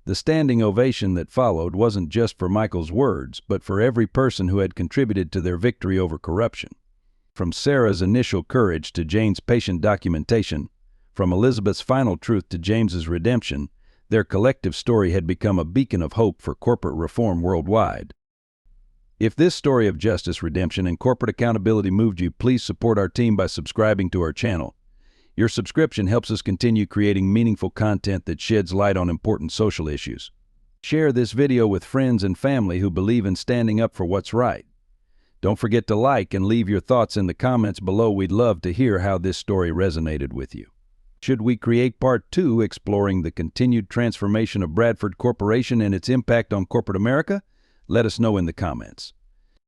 The standing ovation that followed wasn't just for Michael's words, but for every person who had contributed to their victory over corruption. From Sarah's initial courage to Jane's patient documentation, from Elizabeth's final truth to James's redemption, their collective story had become a beacon of hope for corporate reform worldwide. If this story of justice, redemption, and corporate accountability moved you, please support our team by subscribing to our channel. Your subscription helps us continue creating meaningful content that sheds light on important social issues. Share this video with friends and family who believe in standing up for what's right. Don't forget to like and leave your thoughts in the comments below. We'd love to hear how this story resonated with you. Should we create part 2 exploring the continued transformation of Bradford Corporation and its impact on corporate America? Let us know in the comments.